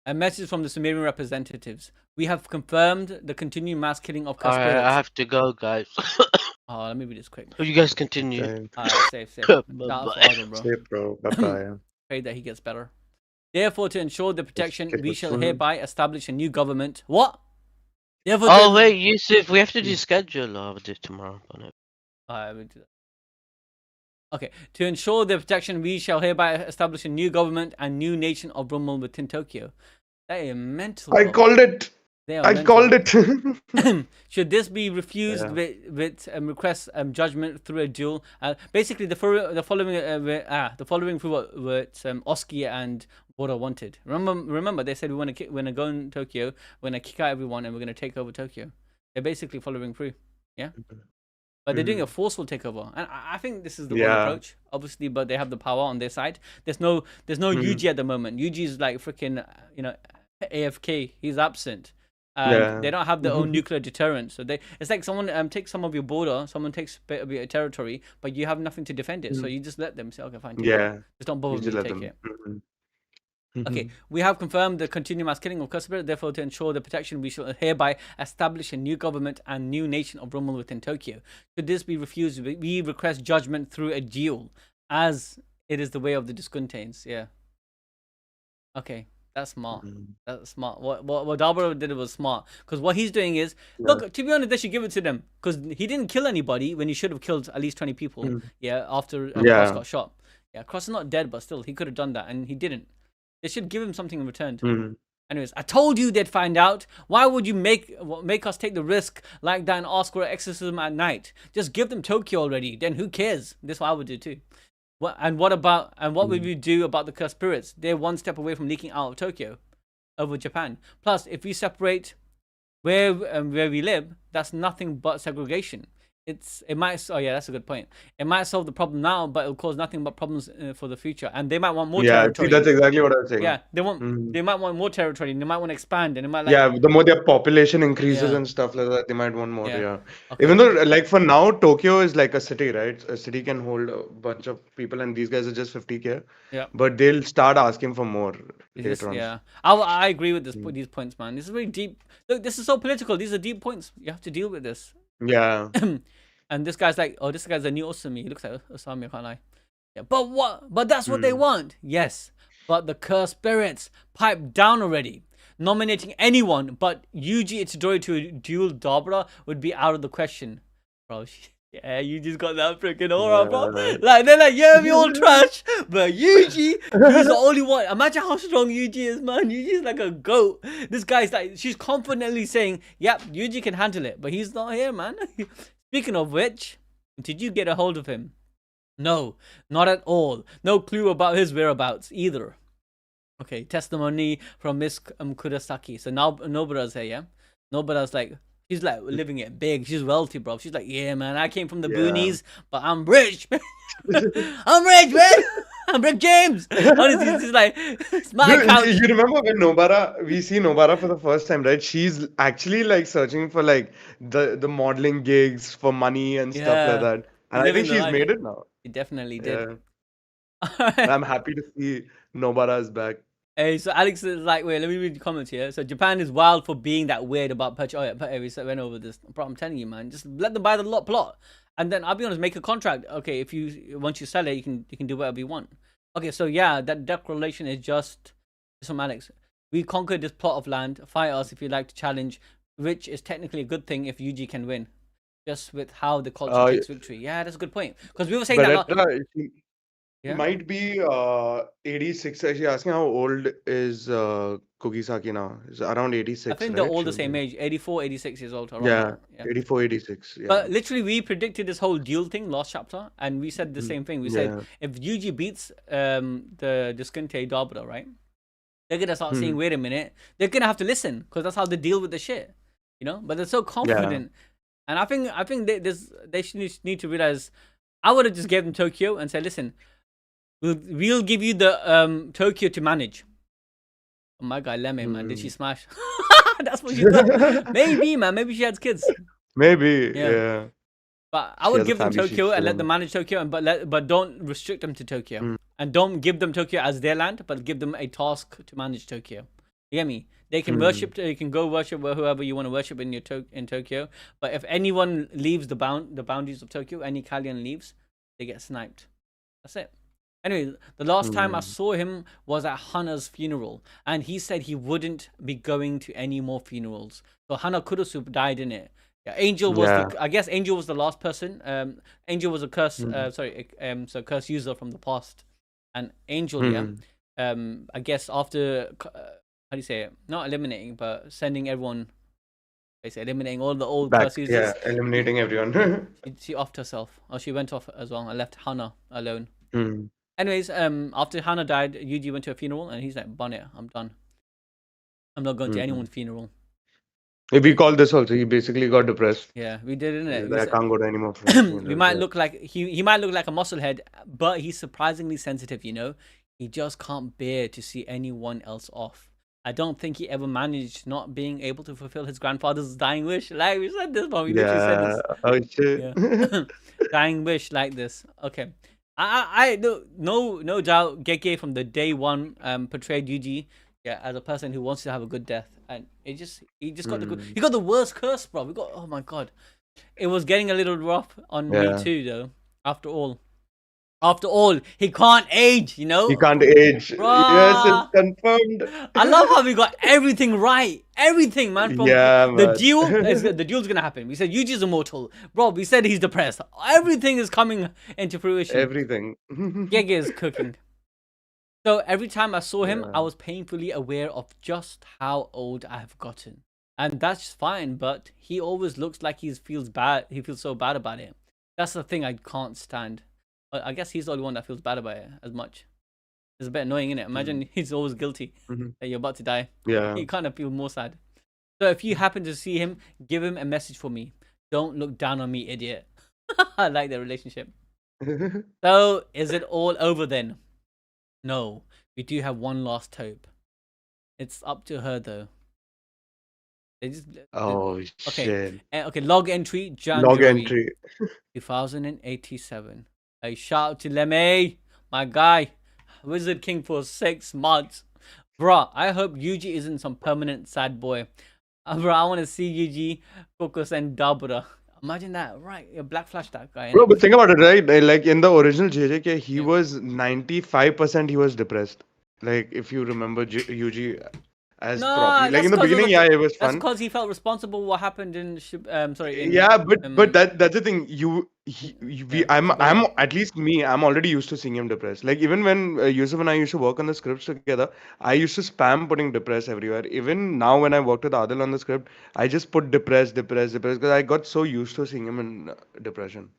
a message from the Sumerian representatives. We have confirmed the continued mass killing of cursed spirits. I have to go, guys. Oh, let me be this quick. Oh, you guys continue. Safe. Bye-bye. Safe, bro. Bye-bye. Pray that he gets better. Therefore, to ensure the protection, we shall hereby establish a new government. What? Therefore, wait, Yusuf, we have to do schedule of this tomorrow. Okay, to ensure the protection, we shall hereby establish a new government and new nation of Brummel within Tokyo. They are mental. I called it. Called it. Should this be refused with request judgment through a duel? Basically, the following through what Oski and Bora wanted. Remember, they said we're gonna go in Tokyo, we're gonna kick out everyone, and we're gonna take over Tokyo. They're basically following through. Yeah. But they're doing a forceful takeover, and I think this is the right approach, obviously. But they have the power on their side. There's no Yuji at the moment. Yuji's like freaking AFK. He's absent. They don't have their own nuclear deterrent, so it's like someone takes some of your border, someone takes a bit of your territory, but you have nothing to defend it, so you just let them say, okay, fine, just don't bother me, take it. Okay, we have confirmed the continued mass killing of cursed spirits. Therefore, to ensure the protection, we shall hereby establish a new government and new nation of Brummel within Tokyo. Should this be refused, we request judgment through a duel, as it is the way of the discontains. Yeah. Okay, that's smart. That's smart. What Dabra did was smart, because what he's doing is, look, to be honest, they should give it to them, because he didn't kill anybody when he should have killed at least 20 people. Yeah, after Cross got shot. Yeah, Cross is not dead, but still, he could have done that, and he didn't. They should give him something in return. Anyways, I told you they'd find out. Why would you make us take the risk like that and ask for an exorcism at night? Just give them Tokyo already. Then who cares? That's what I would do too. What would we do about the cursed spirits? They're one step away from leaking out of Tokyo over Japan. Plus, if we separate where we live, that's nothing but segregation. It might. Oh yeah, that's a good point. It might solve the problem now, but it'll cause nothing but problems for the future. And they might want more Yeah, see, territory. that's exactly what I was saying. Yeah, they want. Mhm. They might want more territory. And they might want to expand, and they might like. Yeah, the more their population increases Yeah. and stuff like that, they might want more. Yeah. Yeah. Okay. Even though, like for now, Tokyo is like a city, right? A city can hold a bunch of people, and these guys are just 50K. Yeah. But they'll start asking for more It's just, later on. yeah. I agree with Mm. these points, man. This is very deep. Look, this is so political. These are deep points. You have to deal with this. Yeah. And this guy's like, oh, this guy's a new Usami. He looks like Usami, I can't lie. Yeah, but what? But that's what they want. Yes. But the cursed spirits pipe down already. Nominating anyone but Yuji Itadori to duel Dabra would be out of the question. Bro, yeah, you just got that freaking aura, bro. Yeah. Like, they're like, yeah, we all trash. But Yuji, he's the only one. Imagine how strong Yuji is, man. Yuji is like a goat. This guy's like, she's confidently saying, yep, Yuji can handle it. But he's not here, man. Speaking of which, did you get a hold of him? No, not at all. No clue about his whereabouts either. Okay, testimony from Miss Kurosaki. So now Nobara's here, yeah? Nobara's like, she's like living it big. She's wealthy, bro. She's like, yeah, man, I came from the boonies, but I'm rich. I'm rich, man. I'm Rick James. Honestly, it's just like, it's my account. You remember when we see Nobara for the first time, right? She's actually like searching for like the modeling gigs for money and stuff Yeah. like that. And I Living think the she's life. made it now. He definitely did. Yeah. And I'm happy to see Nobara's back. Hey, so Alex is like, wait, let me read the comments here. So Japan is wild for being that weird about purchase. Oh yeah, we went over this. Bro, I'm telling you, man, just let them buy the plot, and then I'll be honest, make a contract. Okay, if you once you sell it, you can do whatever you want. Okay, so yeah, that declaration is just from Alex. We conquered this plot of land. Fight us if you like to challenge, which is technically a good thing if Yuji can win. Just with how the culture takes victory. Yeah, that's a good point. Because we were saying that. She Yeah. might be 86. She's asking how old is Kugisaki now? Is around 86, I think they're right? all the She'll same be. age, 84, 86 years old. Around Yeah, there. 84, 86. Yeah. But literally, we predicted this whole duel thing last chapter, and we said the same thing. We said Yeah. if Yuji beats the Discante Dabra, right, they're gonna start saying, "Wait a minute," they're gonna have to listen because that's how they deal with the shit, you know. But they're so confident, and I think they should need to realize. I would have just gave them Tokyo and said, "Listen, we'll give you the Tokyo to manage." Oh my god, Lemme, man, did she smash? That's what she thought. Maybe, man. Maybe she has kids. Maybe, Yeah. yeah. But I She would has a give them family, she's Tokyo and let grown them manage Tokyo, but don't restrict them to Tokyo, and don't give them Tokyo as their land, but give them a task to manage Tokyo. You get me? They can worship. You can go worship whoever you want to worship in in Tokyo. But if anyone leaves the boundaries of Tokyo, any Kalian leaves, they get sniped. That's it. Anyway, the last time I saw him was at Hana's funeral, and he said he wouldn't be going to any more funerals. So Hana Kurosu died in it. Yeah, Angel was I guess Angel was the last person. Angel was a curse so curse user from the past. And Angel I guess after how do you say it? Not eliminating, but sending everyone basically eliminating all the old back. curse users. Yeah, eliminating everyone. She offed herself. Or she went off as well and left Hana alone. Anyways, after Hana died, Yuji went to a funeral and he's like, "Bonnet, I'm done. I'm not going to anyone's funeral." If we call this also, he basically got depressed. Yeah, we did, didn't it? I can't go to any more funerals. We might look like he might look like a musclehead, but he's surprisingly sensitive, you know. He just can't bear to see anyone else off. I don't think he ever managed not being able to fulfill his grandfather's dying wish. Like we said this, but we literally said this. Oh shit. Yeah. Dying wish like this. Okay. I no doubt Gege from the day one portrayed Yuji as a person who wants to have a good death, and he just got he got the worst curse, bro. We got, oh my god, it was getting a little rough on me too, though. After all, he can't age, you know. He can't age. Bruh. Yes, it's confirmed. I love how we got everything right. Everything, man. From the duel, the duel's gonna happen. We said Yuji's immortal, bro. We said he's depressed. Everything is coming into fruition. Everything. Gege is cooking. So every time I saw him, I was painfully aware of just how old I have gotten, and that's fine. But he always looks like he feels bad. He feels so bad about it. That's the thing I can't stand. I guess he's the only one that feels bad about it as much. It's a bit annoying, isn't it? Imagine he's always guilty that you're about to die. Yeah. You kind of feel more sad. So if you happen to see him, give him a message for me. Don't look down on me, idiot. I like their relationship. So is it all over then? No, we do have one last hope. It's up to her though. They just Oh okay. shit. Okay, log entry Log January entry. 2087. A shout out to Lemmy, my guy, Wizard King for 6 months. Bruh, I hope Yuji isn't some permanent sad boy. Bruh, I want to see Yuji focus and Dabra. Imagine that, right? A Black Flash that guy. Bro, Innit? but think about it, right? Like in the original JJK, he Yeah. was 95% he was depressed. Like if you remember Yuji as properly. No, Like that's in the because beginning, yeah, it was that's fun. because he felt responsible what happened in sorry in Yeah, but that's the thing. I'm Sumerian. at least me. I'm already used to seeing him depressed. Like even when Yusuf and I used to work on the scripts together, I used to spam putting depressed everywhere. Even now when I worked with Adil on the script, I just put depressed, depressed, depressed because I got so used to seeing him in depression.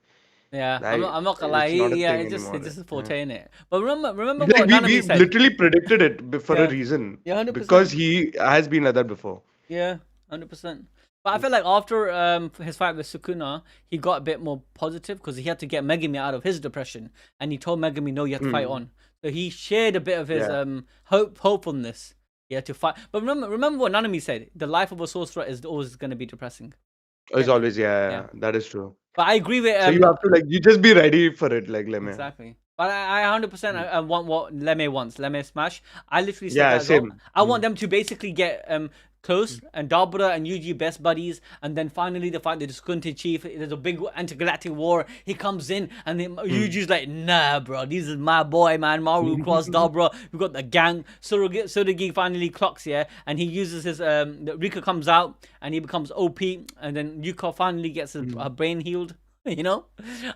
Yeah, I I'm not gonna lie. It's not a Yeah, thing it's anymore. just a Yeah. forte in it. But remember Like what we Nanami said. literally predicted it for a Yeah, reason yeah, 100%. because he has been like that before. Yeah, 100%. But I feel like after his fight with Sukuna, he got a bit more positive because he had to get Megami out of his depression, and he told Megami, "No, you have to fight Mm, on." So he shared a bit of his yeah, hopefulness. He had to fight. But remember what Nanami said: the life of a sorcerer is always going to be depressing. it's Get me? always Yeah. that is true. But I agree with So you have to like you just be ready for it, like Leme. exactly. But I 100% I want what Leme wants. Leme Smash. I literally said Yeah, that as well. same. I want them to basically get close and Dabra and Yuji best buddies, and then finally the fight the Disconti Chief. There's a big intergalactic war. He comes in and then Yuji's like, nah, bro, this is my boy, man. Maru cross Dabra. We got the gang. Suragi finally clocks, yeah, and he uses his Rika comes out and he becomes OP, and then Yuka finally gets her brain healed. You know.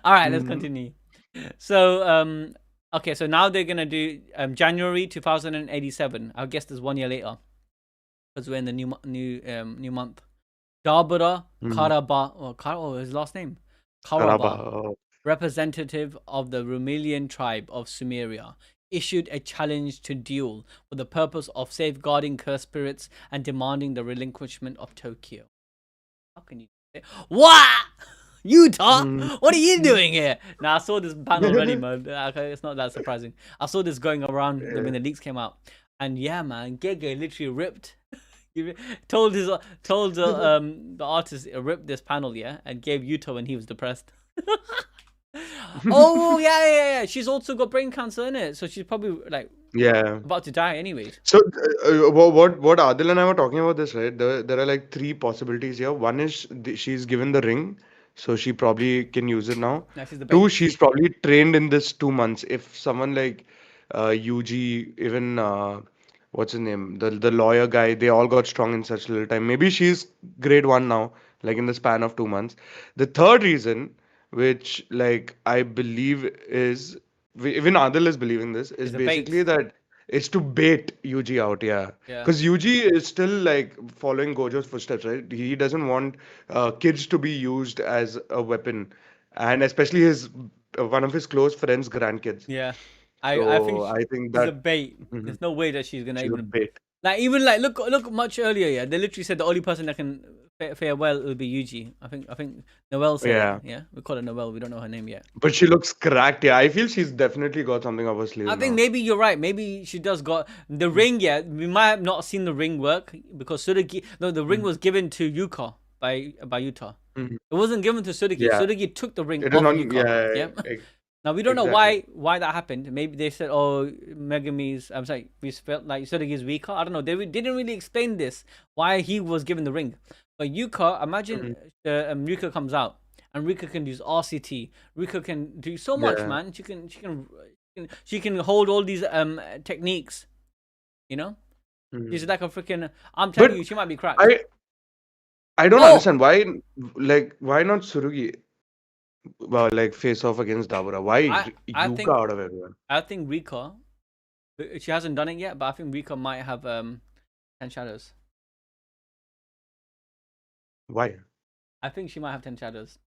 All right, let's continue. So okay, so now they're gonna do January 2087. I guess there's 1 year later because we're in the new month. Dabura Karaba, his last name, Karaba, Karaba. representative of the Rumelian tribe of Sumeria, issued a challenge to duel for the purpose of safeguarding cursed spirits and demanding the relinquishment of Tokyo. How can you say what? Utah? What are you doing here? Now I saw this panel already, man. Okay, it's not that surprising. I saw this going around when the leaks came out, and yeah, man, Gege literally ripped. He told the artist ripped this panel, yeah, and gave Utah when he was depressed. Oh yeah. She's also got brain cancer in it, so she's probably like Yeah. about to die anyways. So what Adil and I were talking about this, right? There are like three possibilities here. One is she's given the ring, so she probably can use it now. Now she's the Two, bait. she's probably trained in this 2 months. If someone like Yuji, even what's his name, the lawyer guy, they all got strong in such little time. Maybe she's grade one now, like in the span of 2 months. The third reason, which like I believe is even Adil is believing this, is She's a bait. basically that it's to bait Yuji out, yeah. Yeah. Because Yuji is still like following Gojo's footsteps, right? He doesn't want kids to be used as a weapon, and especially his one of his close friends' grandkids. Yeah. I think So I think she's a that bait. mhm, There's no way that she's gonna she's a even bait. like even like look much earlier. Yeah, they literally said the only person that can fare well will be Yuji. I think Noelle said Yeah, it. Yeah, we call her Noelle. We don't know her name yet. but she looks cracked. Yeah, I feel she's definitely got something up her sleeve I think now. maybe you're right. Maybe she does got the ring. Yeah, we might have not seen the ring work because Suragi. No, the ring was given to Yuka by Utah. Mhm. It wasn't given to Suragi. Yeah, Suragi took the ring it is off not. Yuka. Yeah, Yeah. Now we don't know exactly. why that happened. Maybe they said, "Oh, Megami's." I'm sorry, we felt like Surigi's weaker. I don't know. They didn't really explain this why he was given the ring. But Yuka, imagine Mhm. Rika comes out and Rika can use RCT. Rika can do so much, Yeah. man. She can hold all these techniques. You know, she's Mhm. like a freaking. I'm telling But you, she might be cracked. I don't Oh, understand why not Surugi like face off against Dabura? Why I Yuka think out of everyone? Rika. She hasn't done it yet, but I think Rika might have 10 shadows. Why? I think she might have 10 shadows.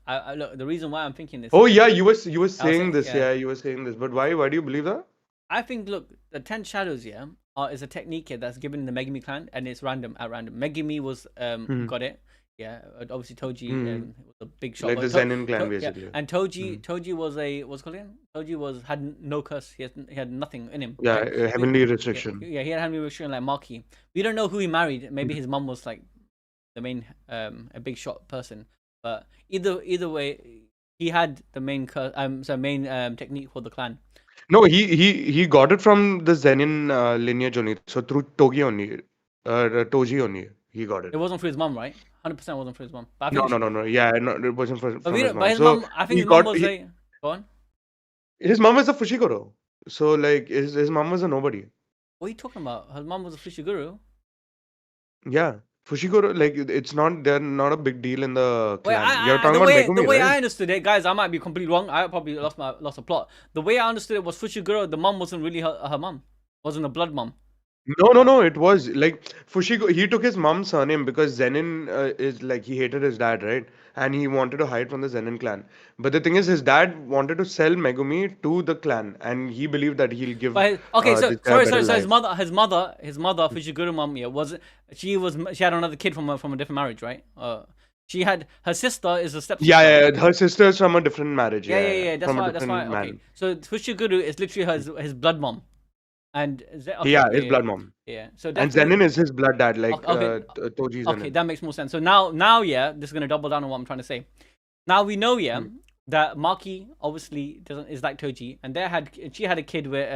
I look. The reason why I'm thinking this Oh is yeah, you were I'll saying say this. yeah. Yeah, you were saying this. But why do you believe that? I think look, the 10 shadows, yeah, is a technique here that's given in the Megami clan, and it's random at random. Megami was got it. Yeah, obviously Toji was a big shot. Like but the Zenin clan, basically. Yeah. And Toji was what's called again? Toji had no curse. He had nothing in him. Yeah, right? heavenly restriction. Yeah, he had heavenly restriction like Maki. We don't know who he married. Maybe his mom was like the main a big shot person. But either way, he had the main technique for the clan. No, he got it from the Zenin lineage only. So through Togi only, Toji only, he got it. It wasn't for his mom, right? 100% wasn't for his mom. But No. Yeah, no, it wasn't from his mom. But his So mom, I think he his mom got was a. Go on. his mom was a Fushiguro. So like his mom was a nobody. What are you talking about? His mom was a Fushiguro. Yeah, Fushiguro, like they're not a big deal in the Wait, clan. You're talking the about way Megumi, the way right? I understood it, guys, I might be completely wrong. I probably lost the plot. The way I understood it was Fushiguro. The mom wasn't really her mom. Wasn't a blood mom. No. It was like Fushiguro. He took his mom's surname because Zenin is like he hated his dad, right? And he wanted to hide from the Zenin clan. But the thing is, his dad wanted to sell Megumi to the clan, and he believed that he'll give. But so this guy a better So life. his mother, Fushiguro mom, yeah, she had another kid from a different marriage, right? She had her sister is a stepsister. Yeah. Her sister's from a different marriage. Yeah. That's From a why. different Okay. man. So Fushiguro is literally his blood mom, and Yeah, his blood mom. Yeah. So And definitely. Zenin is his blood dad, like Okay. Toji Okay, Zenin. that makes more sense. So now, yeah, this is gonna double down on what I'm trying to say. Now we know, yeah, that Maki obviously is like Toji, and she had a kid with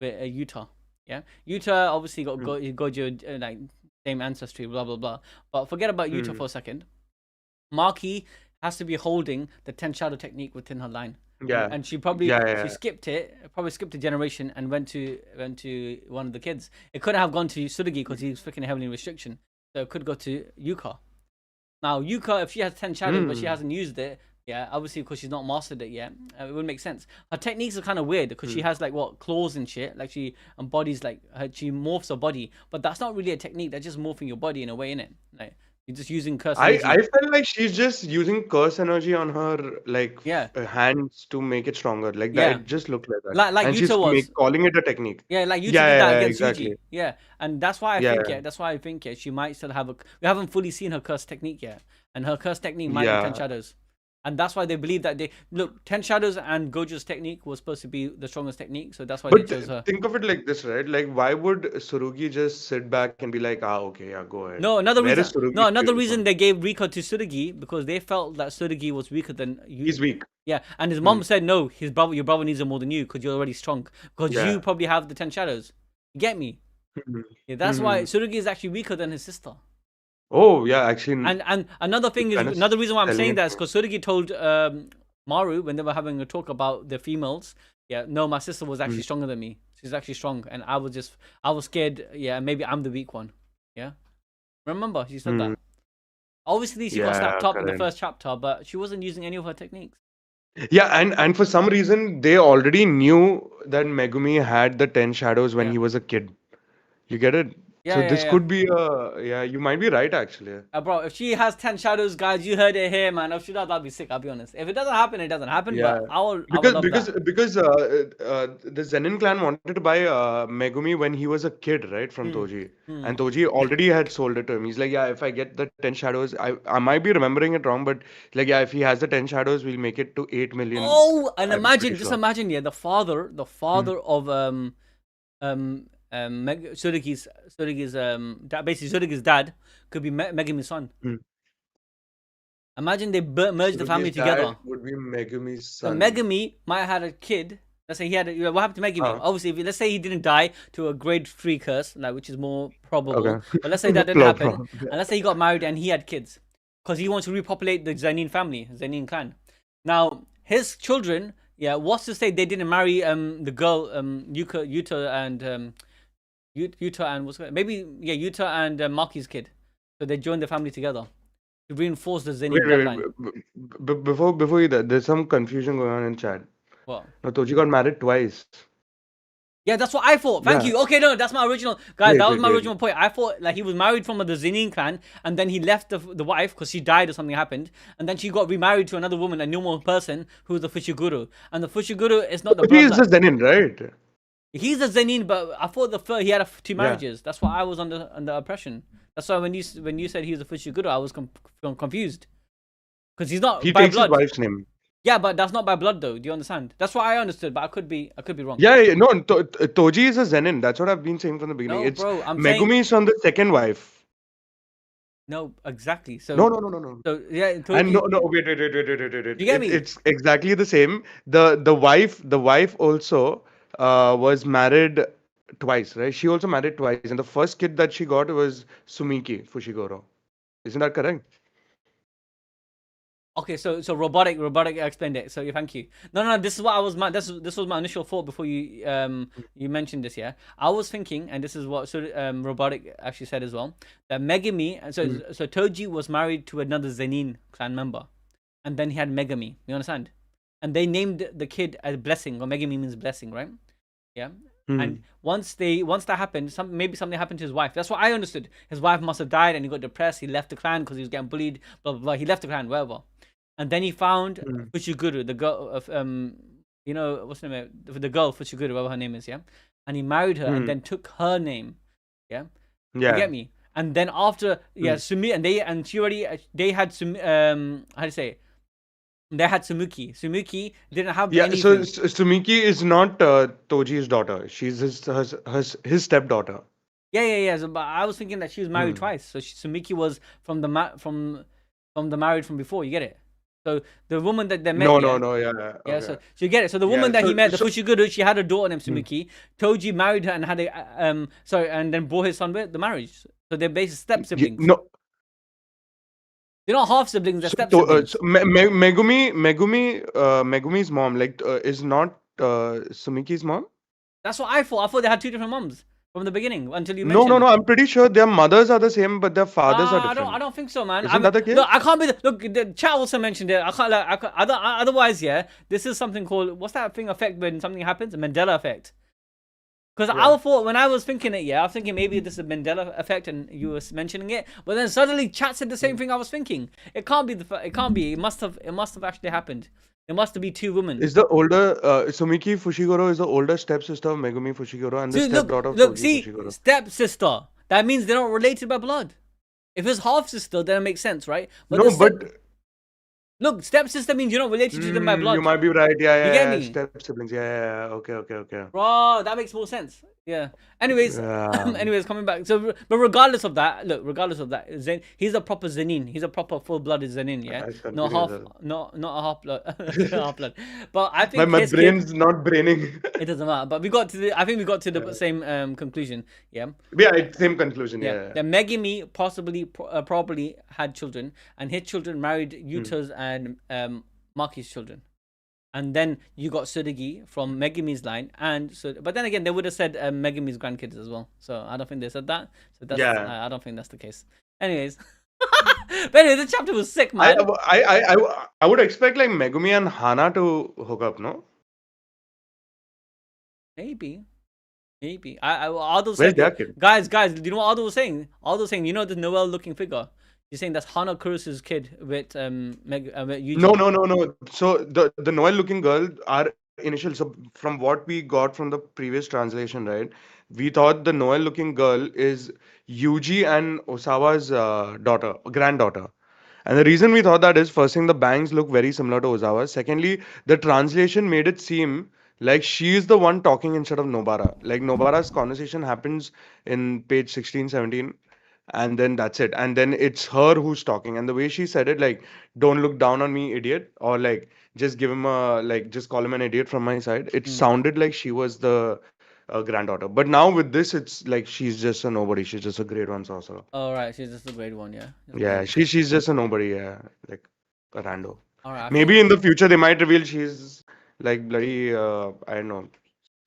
Yuta. Yeah, Yuta obviously got Gojo like same ancestry, blah blah blah. But forget about Yuta for a second. Maki has to be holding the 10 shadow technique within her line. Yeah. And she probably Yeah. skipped a generation and went to one of the kids. It couldn't have gone to Tsurugi because he was freaking heavily in restriction. So it could go to Yuka. Now Yuka, if she has 10 shadows but she hasn't used it, yeah, obviously because she's not mastered it yet, it would make sense. Her techniques are kind of weird because she has like claws and shit, like she embodies she morphs her body, but that's not really a technique. That's just morphing your body in a way, innit? Like you're just using curse energy. I felt like she's just using curse energy on her like hands to make it stronger. Like that, it just looked like that. Like And Yuta was. calling it a technique. Yeah, like Yuta did that against exactly. Yuji. Yeah, and that's why I think she might still have we haven't fully seen her curse technique yet, and her curse technique might be 10 shadows. And that's why they believe that 10 shadows and Gojo's technique was supposed to be the strongest technique, so that's why they chose her. Think of it like this, right? Like, why would Tsurugi just sit back and be like, okay, yeah, go ahead. No, another Where reason. is Tsurugi No, another coming reason from? they gave Riko to Tsurugi because they felt that Tsurugi was weaker than you. He's weak. Yeah, and his mom said no. Your brother needs it more than you because you're already strong. Because you probably have the 10 shadows. You get me? Yeah, that's why Tsurugi is actually weaker than his sister. Oh yeah, actually. And another thing is another reason why I'm saying that is because Tsurugi told Maru when they were having a talk about the females. Yeah, no, my sister was actually stronger than me. She's actually strong, and I was scared. Yeah, maybe I'm the weak one. Yeah, remember she said that. Obviously, she got snapped up in the first chapter, but she wasn't using any of her techniques. Yeah, and for some reason they already knew that Megumi had the 10 shadows when he was a kid. You get it? Yeah, So yeah, this yeah. could be you might be right actually. Bro, if she has 10 shadows, guys, you heard it here, man. If she does, that'd be sick. I'll be honest. If it doesn't happen, it doesn't happen. Yeah. But I would love that. Because the Zenin clan wanted to buy Megumi when he was a kid, right, from Toji. And Toji already had sold it to him. He's like, yeah, if I get the 10 shadows, I might be remembering it wrong, but like, yeah, if he has the 10 shadows, we'll make it to 8 million. Oh, and I'm imagine, pretty just sure. imagine, yeah, the father of Tsurugi's basically Tsurugi's dad could be Megumi's son. Imagine they merged the family Tsurugi's dad together. would be Megumi's So son. Megumi might have had a kid. Let's say he had what happened to Megumi? Obviously, let's say he didn't die to a grade 3 curse, like which is more probable. Okay. But let's say that didn't happen, Probable. and let's say he got married and he had kids, because he wants to repopulate the Zenin family, Zenin clan. Now his children, yeah, what's to say they didn't marry the girl Yuta and Yuta and Yuta and Maki's kid, so they joined the family together to reinforce the Zenin bloodline. Before you that, there's some confusion going on in chat. What? No, Toji got married twice. Yeah, that's what I thought. Thank you. Okay, no, that's my original guys. That was my Wait. original point. I thought like he was married from the Zenin clan, and then he left the wife because she died or something happened, and then she got remarried to another woman, a normal person who's the Fushiguro, and the Fushiguro is not the Toji is bloodline. the Zenin, right? He's a Zenin, but I thought he had two Yeah. marriages. That's why I was under impression. That's why when you said he was a Fushiguro, I was confused because he's not He by takes his blood. wife's name. Yeah, but that's not by blood though. Do you understand? That's what I understood, but I could be wrong. Yeah, no, Toji is a Zenin. That's what I've been saying from the beginning. No, It's bro, I'm saying Megumi is from the second wife. no, exactly. So No. So yeah, And Toji, no, wait. you get me? It's exactly the same. The wife also was married twice, right? She also married twice, and the first kid that she got was Sumiki Fushiguro. Isn't that correct? Okay, so robotic explained it. So yeah, thank you. No, this is what I was this was my initial thought before you mentioned this. Yeah, I was thinking, and this is what robotic actually said as well, that Megami. So Toji was married to another Zenin clan member, and then he had Megami. You understand? And they named the kid as Blessing, or Megami means blessing, right? Yeah. And once that happened, maybe something happened to his wife. That's what I understood. His wife must have died, and he got depressed. He left the clan because he was getting bullied. Blah blah blah. He left the clan, whatever. And then he found Fushiguro, the girl of you know what's her name? The girl Fushiguro, whatever her name is, yeah. And he married her, and then took her name, yeah. Yeah. You get me? And then after, Sumi, and they had how do you say? They had Sumuki. Sumuki didn't have Yeah, anything. so Sumiki is not Toji's daughter. She's his stepdaughter. Yeah. So, but I was thinking that she was married twice. So Sumiki was from the married from before. You get it? So the woman that they met. No, yeah. yeah. Yeah, Okay. so you get it. So the woman that he met, the so- Fushiguro, she had a daughter named Sumuki. Toji married her and had and then bore his son with the marriage. So they're basically step siblings. No, They're not half siblings, they're step so, siblings. Megumi's mom is not Sumiki's mom. That's what I thought. I thought they had two different moms from the beginning until you mentioned. No. I'm pretty sure their mothers are the same, but their fathers are different. I don't think so, man. Isn't that the case? Look, I can't be. Look, the chat also mentioned it. Otherwise, yeah, this is something called, what's that thing effect when something happens? A Mandela effect. Because I thought, when I was thinking it, I was thinking maybe this is a Mandela effect, and you were mentioning it. But then suddenly, chat said the same thing I was thinking. It can't be. It can't be. It must have actually happened. There must be two women. Is the older Sumiki Fushiguro is the older stepsister of Megumi Fushiguro and the See, stepdaughter of look, Toji see, Fushiguro. stepsister. That means they're not related by blood. If it's half sister, then it makes sense, right? No, but look, stepsister means you're not related to them by blood. you might be right. Yeah. You get me? Step siblings. Yeah. Okay. Bro, that makes more sense. Yeah. Anyways, coming back. So, but regardless of that, Zen, he's a proper Zenin. He's a proper full-blooded Zenin. Yeah. Not a half blood. Half blood. But I think my brain's not braining. It doesn't matter. But I think we got to the same conclusion. Yeah. Yeah, same conclusion. Yeah. That Megami probably had children, and his children married Yuta's and Maki's children. And then you got Tsurugi from Megami's line, but then again, they would have said Megami's grandkids as well. So I don't think they said that. So that's, I don't think that's the case. Anyways, but anyway, this chapter was sick, man. I would expect like Megumi and Hana to hook up, no? Maybe. Aldo Where's said, their kid? guys, do you know what Aldo was saying? Aldo was saying, you know, the Noel looking figure. You're saying that's Hana Kurusu's kid with Yuji. No. So the Noel looking girl, our initial, so from what we got from the previous translation, right? We thought the Noel looking girl is Yuji and Osawa's granddaughter. And the reason we thought that is, first thing, the bangs look very similar to Ozawa. Secondly, the translation made it seem like she is the one talking instead of Nobara. Like Nobara's conversation happens in page 16, 17. And then that's it. And then it's her who's talking. And the way she said it, like, don't look down on me, idiot. Or like, just give him just call him an idiot from my side. It sounded like she was the granddaughter. But now with this, it's like she's just a nobody. She's just a grade 1 sorcerer. Oh, right. She's just a grade 1, yeah. Yeah, she's just a nobody, yeah. Like a rando. All right. Maybe in the future they might reveal she's like bloody, I don't know,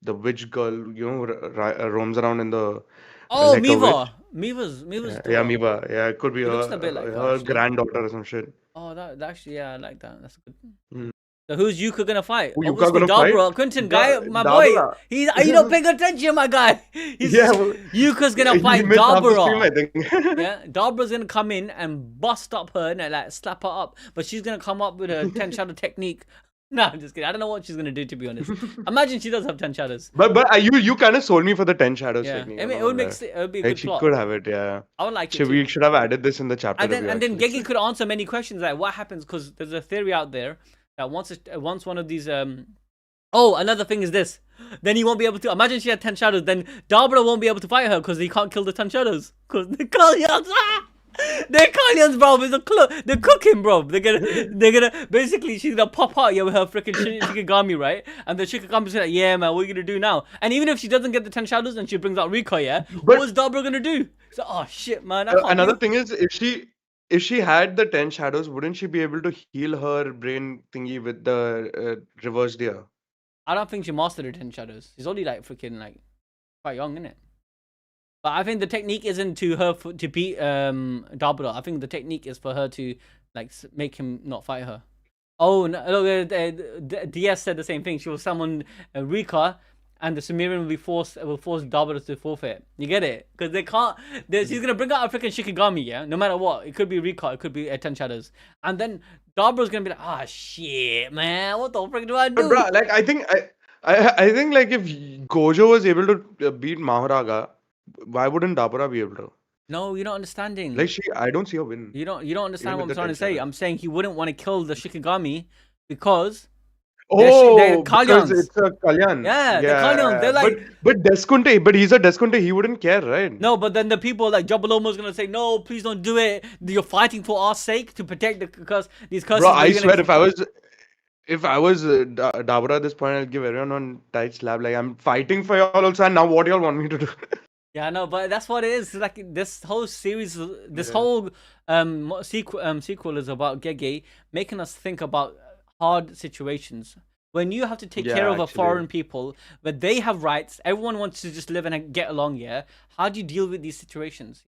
the witch girl, roams around in the... Oh, like a Miva. witch. Miva's Yeah, Miba. Yeah, it could be looks a bit like her, her actually. granddaughter or some shit. Oh, that actually, yeah, I like that. That's good. Mm. So who's Yuka gonna fight? Who Yuka Obviously, gonna fight? Dabra. Quentin, guy, my boy. Dabra. Are you not paying attention, my guy? Yuka's gonna he fight missed half the stream, I Dabra. think. Yeah, Dabra's gonna come in and bust up her and like slap her up, but she's gonna come up with a 10 shadow technique. No, I'm just kidding. I don't know what she's gonna do, to be honest. Imagine she does have 10 shadows. But you kind of sold me for the 10 shadows Yeah, technique. I I'm mean, not gonna lie. it would be a Like good she plot. could have it, yeah. I would like it too. We should have added this in the chapter And review. then Actually. Gege could answer many questions like what happens, because there's a theory out there that once one of these oh, another thing is this. Then he won't be able to. Imagine she had 10 shadows. Then Dabra won't be able to fight her because he can't kill the 10 shadows. Because the Kalyans, they're Kalyans, bro. They're cooking, bro. They're gonna basically, she's gonna pop out, yeah, with her freaking Shikigami, right? And the Shikigami's like, yeah, man, what are you gonna do now? And even if she doesn't get the 10 shadows and she brings out Rika, yeah, But- what is Dabra gonna do? So, oh shit, man. I can't Another do- thing is, if she had the 10 shadows, wouldn't she be able to heal her brain thingy with the reversed ear? I don't think she mastered her 10 shadows. She's only like freaking like quite young, isn't it? But I think the technique isn't to her to beat Dabra. I think the technique is for her to like make him not fight her. Oh no! Look, DS said the same thing. She will summon Rika, and the Sumerian will force Dabra to forfeit. You get it? Because they can't. She's gonna bring out a freaking Shikigami, yeah. No matter what, it could be Rika, it could be 10 shadows, and then Dabra's gonna be like, ah, shit, man, what the frick do I do? But bruh, like I think like if Gojo was able to beat Mahoraga, why wouldn't Dabura be able to? No, you're not understanding. Like I don't see her win. You don't understand Even what with I'm the trying to 10 say. shadows. I'm saying he wouldn't want to kill the Shikigami because Oh, because Kalyans. it's a Kalyan. Yeah, the Kalyans, they're like- but Deskunte, but he's a Deskunte, he wouldn't care, right? no, but then the people like Jabalomo's gonna say, no, please don't do it. You're fighting for our sake to protect these curses. Bro, but I you're swear, gonna... if I was Dabura at this point, I'd give everyone on tight slap. Like I'm fighting for y'all also, and now what y'all want me to do? Yeah, no, but that's what it is. Like this whole series, this Yeah. whole sequel is about Gege making us think about hard situations. When you have to take care of a actually. foreign people, but they have rights, everyone wants to just live and get along. Yeah, how do you deal with these situations?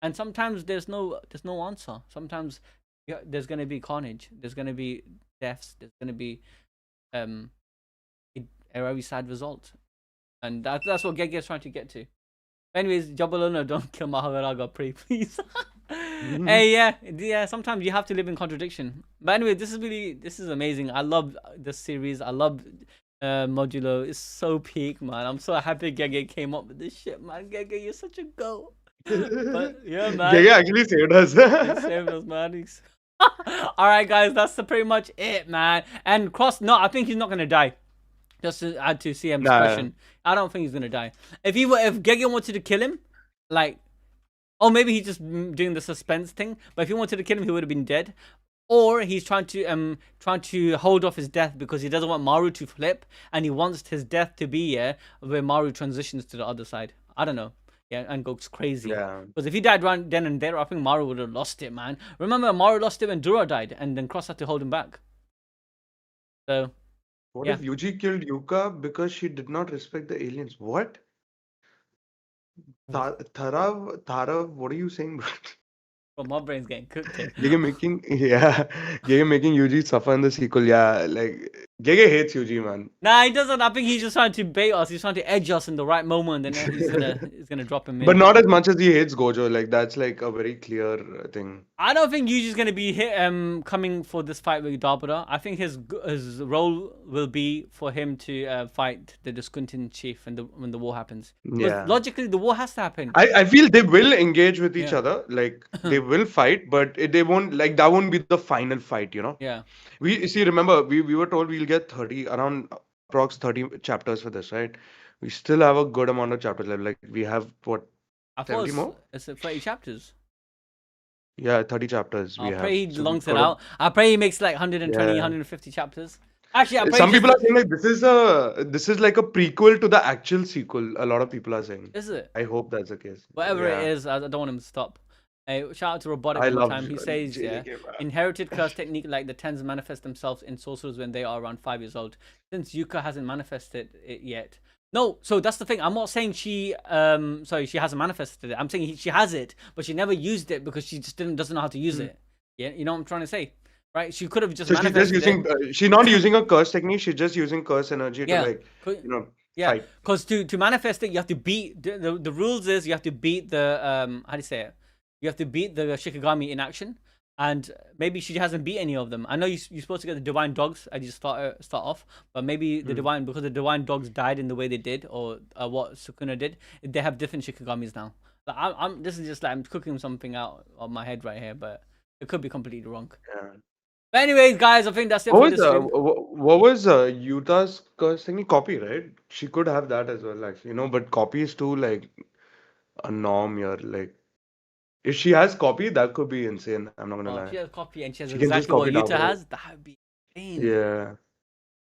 And sometimes there's no answer. Sometimes there's gonna be carnage. There's gonna be deaths. There's gonna be a very sad result, and that's what Gege is trying to get to. Anyways, Jabalono, don't kill Maharaga, pray, please. Hey, yeah. Sometimes you have to live in contradiction. But anyway, this is amazing. I love this series. I love Modulo. It's so peak, man. I'm so happy Gege came up with this shit, man. Gege, you're such a goat. But yeah, man. Gege actually saved us. He saved us, man. All right, guys, that's pretty much it, man. And Cross, no, I think he's not gonna die. Just to add to CM's question, I don't think he's gonna die. If Gege wanted to kill him, like, oh, maybe he's just doing the suspense thing. But if he wanted to kill him, he would have been dead. Or he's trying to hold off his death because he doesn't want Maru to flip, and he wants his death to be where Maru transitions to the other side. I don't know. Yeah, and goes crazy. Yeah. Because if he died right then and there, I think Maru would have lost it, man. Remember, Maru lost it when Dura died, and then Cross had to hold him back. So. What Yeah. if Yuji killed Yuka because she did not respect the aliens? What? Tharav, what are you saying, bro? Well, my brain's getting cooked here. Gege making Yuji suffer in the sequel. Yeah, like Gege hates Yuji, man. Nah, he doesn't. I think he's just trying to bait us. He's trying to edge us in the right moment, and then he's gonna drop him in. But not as much as he hates Gojo. Like that's like a very clear thing. I don't think Yuji's gonna be coming for this fight with Dabura. I think his role will be for him to fight the Discontent chief when the war happens. Because Yeah. logically, the war has to happen. I feel they will engage with each Yeah. other. Like they will fight, but they won't. Like that won't be the final fight. You know. Yeah. We see. Remember, we were told we'll get around approx 30 chapters for this, right? We still have a good amount of chapters left. Like we have what? I thought 70 more? it's 30 chapters. Yeah, 30 chapters we I have. pray he So longs we've it got a- out. I pray he makes like 120, Yeah. 150 chapters. Actually, I pray Some he people just- are saying like this is like a prequel to the actual sequel. A lot of people are saying. Is it? I hope that's the case. Whatever Yeah. it is, I don't want him to stop. Shout out to Robotic I one more love time. He says, yeah, JJK, man. inherited curse technique like the tens manifest themselves in sorcerers when they are around 5 years old. Since Yuka hasn't manifested it yet. No, so that's the thing. I'm not saying she hasn't manifested it. I'm saying she has it, but she never used it because she just doesn't know how to use it. Yeah, you know what I'm trying to say, right? She could have just So she's just manifested using. it. She's not using a curse technique. She's just using curse energy Yeah. to like Yeah, fight. because to manifest it, you have to beat the rules is you have to beat the how do you say it? You have to beat the Shikigami in action, and maybe she hasn't beat any of them. I know you're supposed to get the divine dogs as you start off, but maybe the divine, because the divine dogs died in the way they did, or what Sukuna did, they have different Shikagamis now. Like, I'm this is just like I'm cooking something out of my head right here, but it could be completely wrong. Yeah. But anyways, guys, I think that's it What for was this stream. what was Utah's thingy? Copy, right? She could have that as well, actually. But copy is too like a norm here. Like, if she has copy, that could be insane. I'm not gonna Oh, if lie. she has copy and she has She can just exactly what copy it Utah outright. has, that would be insane. Yeah,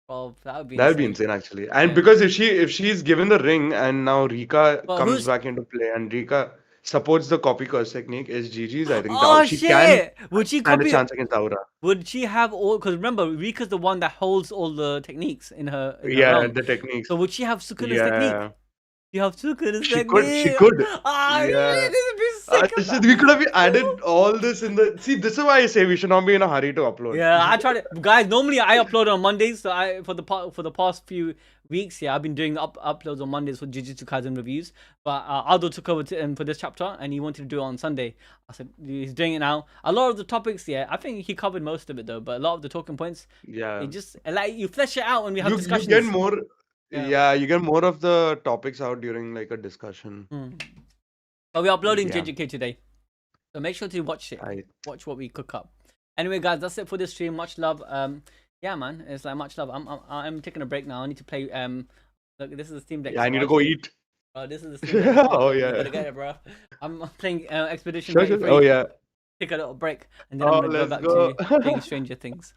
Bro, that would be that would be insane. insane actually. And Yeah. because if she's given the ring and now Rika But comes who's back into play and Rika supports the copy curse technique is GG's, I think Oh she can shit! Would she stand a copy? chance against Aura. Would she have all? Because remember, Rika's the one that holds all the techniques in her Yeah, realm. the techniques. So would she have Sukuna's technique? Yeah, You have Sukuna's she technique. could. Ah, Yeah. shit, this would be sick. We could have added all this in the. See, this is why I say we should not be in a hurry to upload. Yeah, I tried it, guys. Normally I upload on Mondays, so for the past few weeks, yeah, I've been doing uploads on Mondays for Jujutsu Kaisen reviews. But Aldo took over for this chapter, and he wanted to do it on Sunday. I said he's doing it now. A lot of the topics, yeah, I think he covered most of it though. But a lot of the talking points, Yeah. it just like you flesh it out when we have You discussions. get more. Yeah. Yeah, you get more of the topics out during like a discussion. But we're uploading Yeah. JJK today, so make sure to watch it. Right. Watch what we cook up. Anyway, guys, that's it for this stream. Much love. Yeah, man, it's like much love. I'm taking a break now. I need to play. Look, this is the Steam Deck. Yeah, I need to go eat. Oh, this is the Steam Deck. Oh, You yeah. gotta get it, bro. I'm playing Expedition Sure. 33. Oh yeah. Take a little break, and then I'm gonna go let's back go. to playing Stranger Things.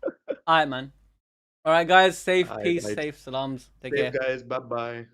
All right, man. All right, guys. Safe, Alright, peace, right. safe, salams. Take Safe care. guys. Bye bye.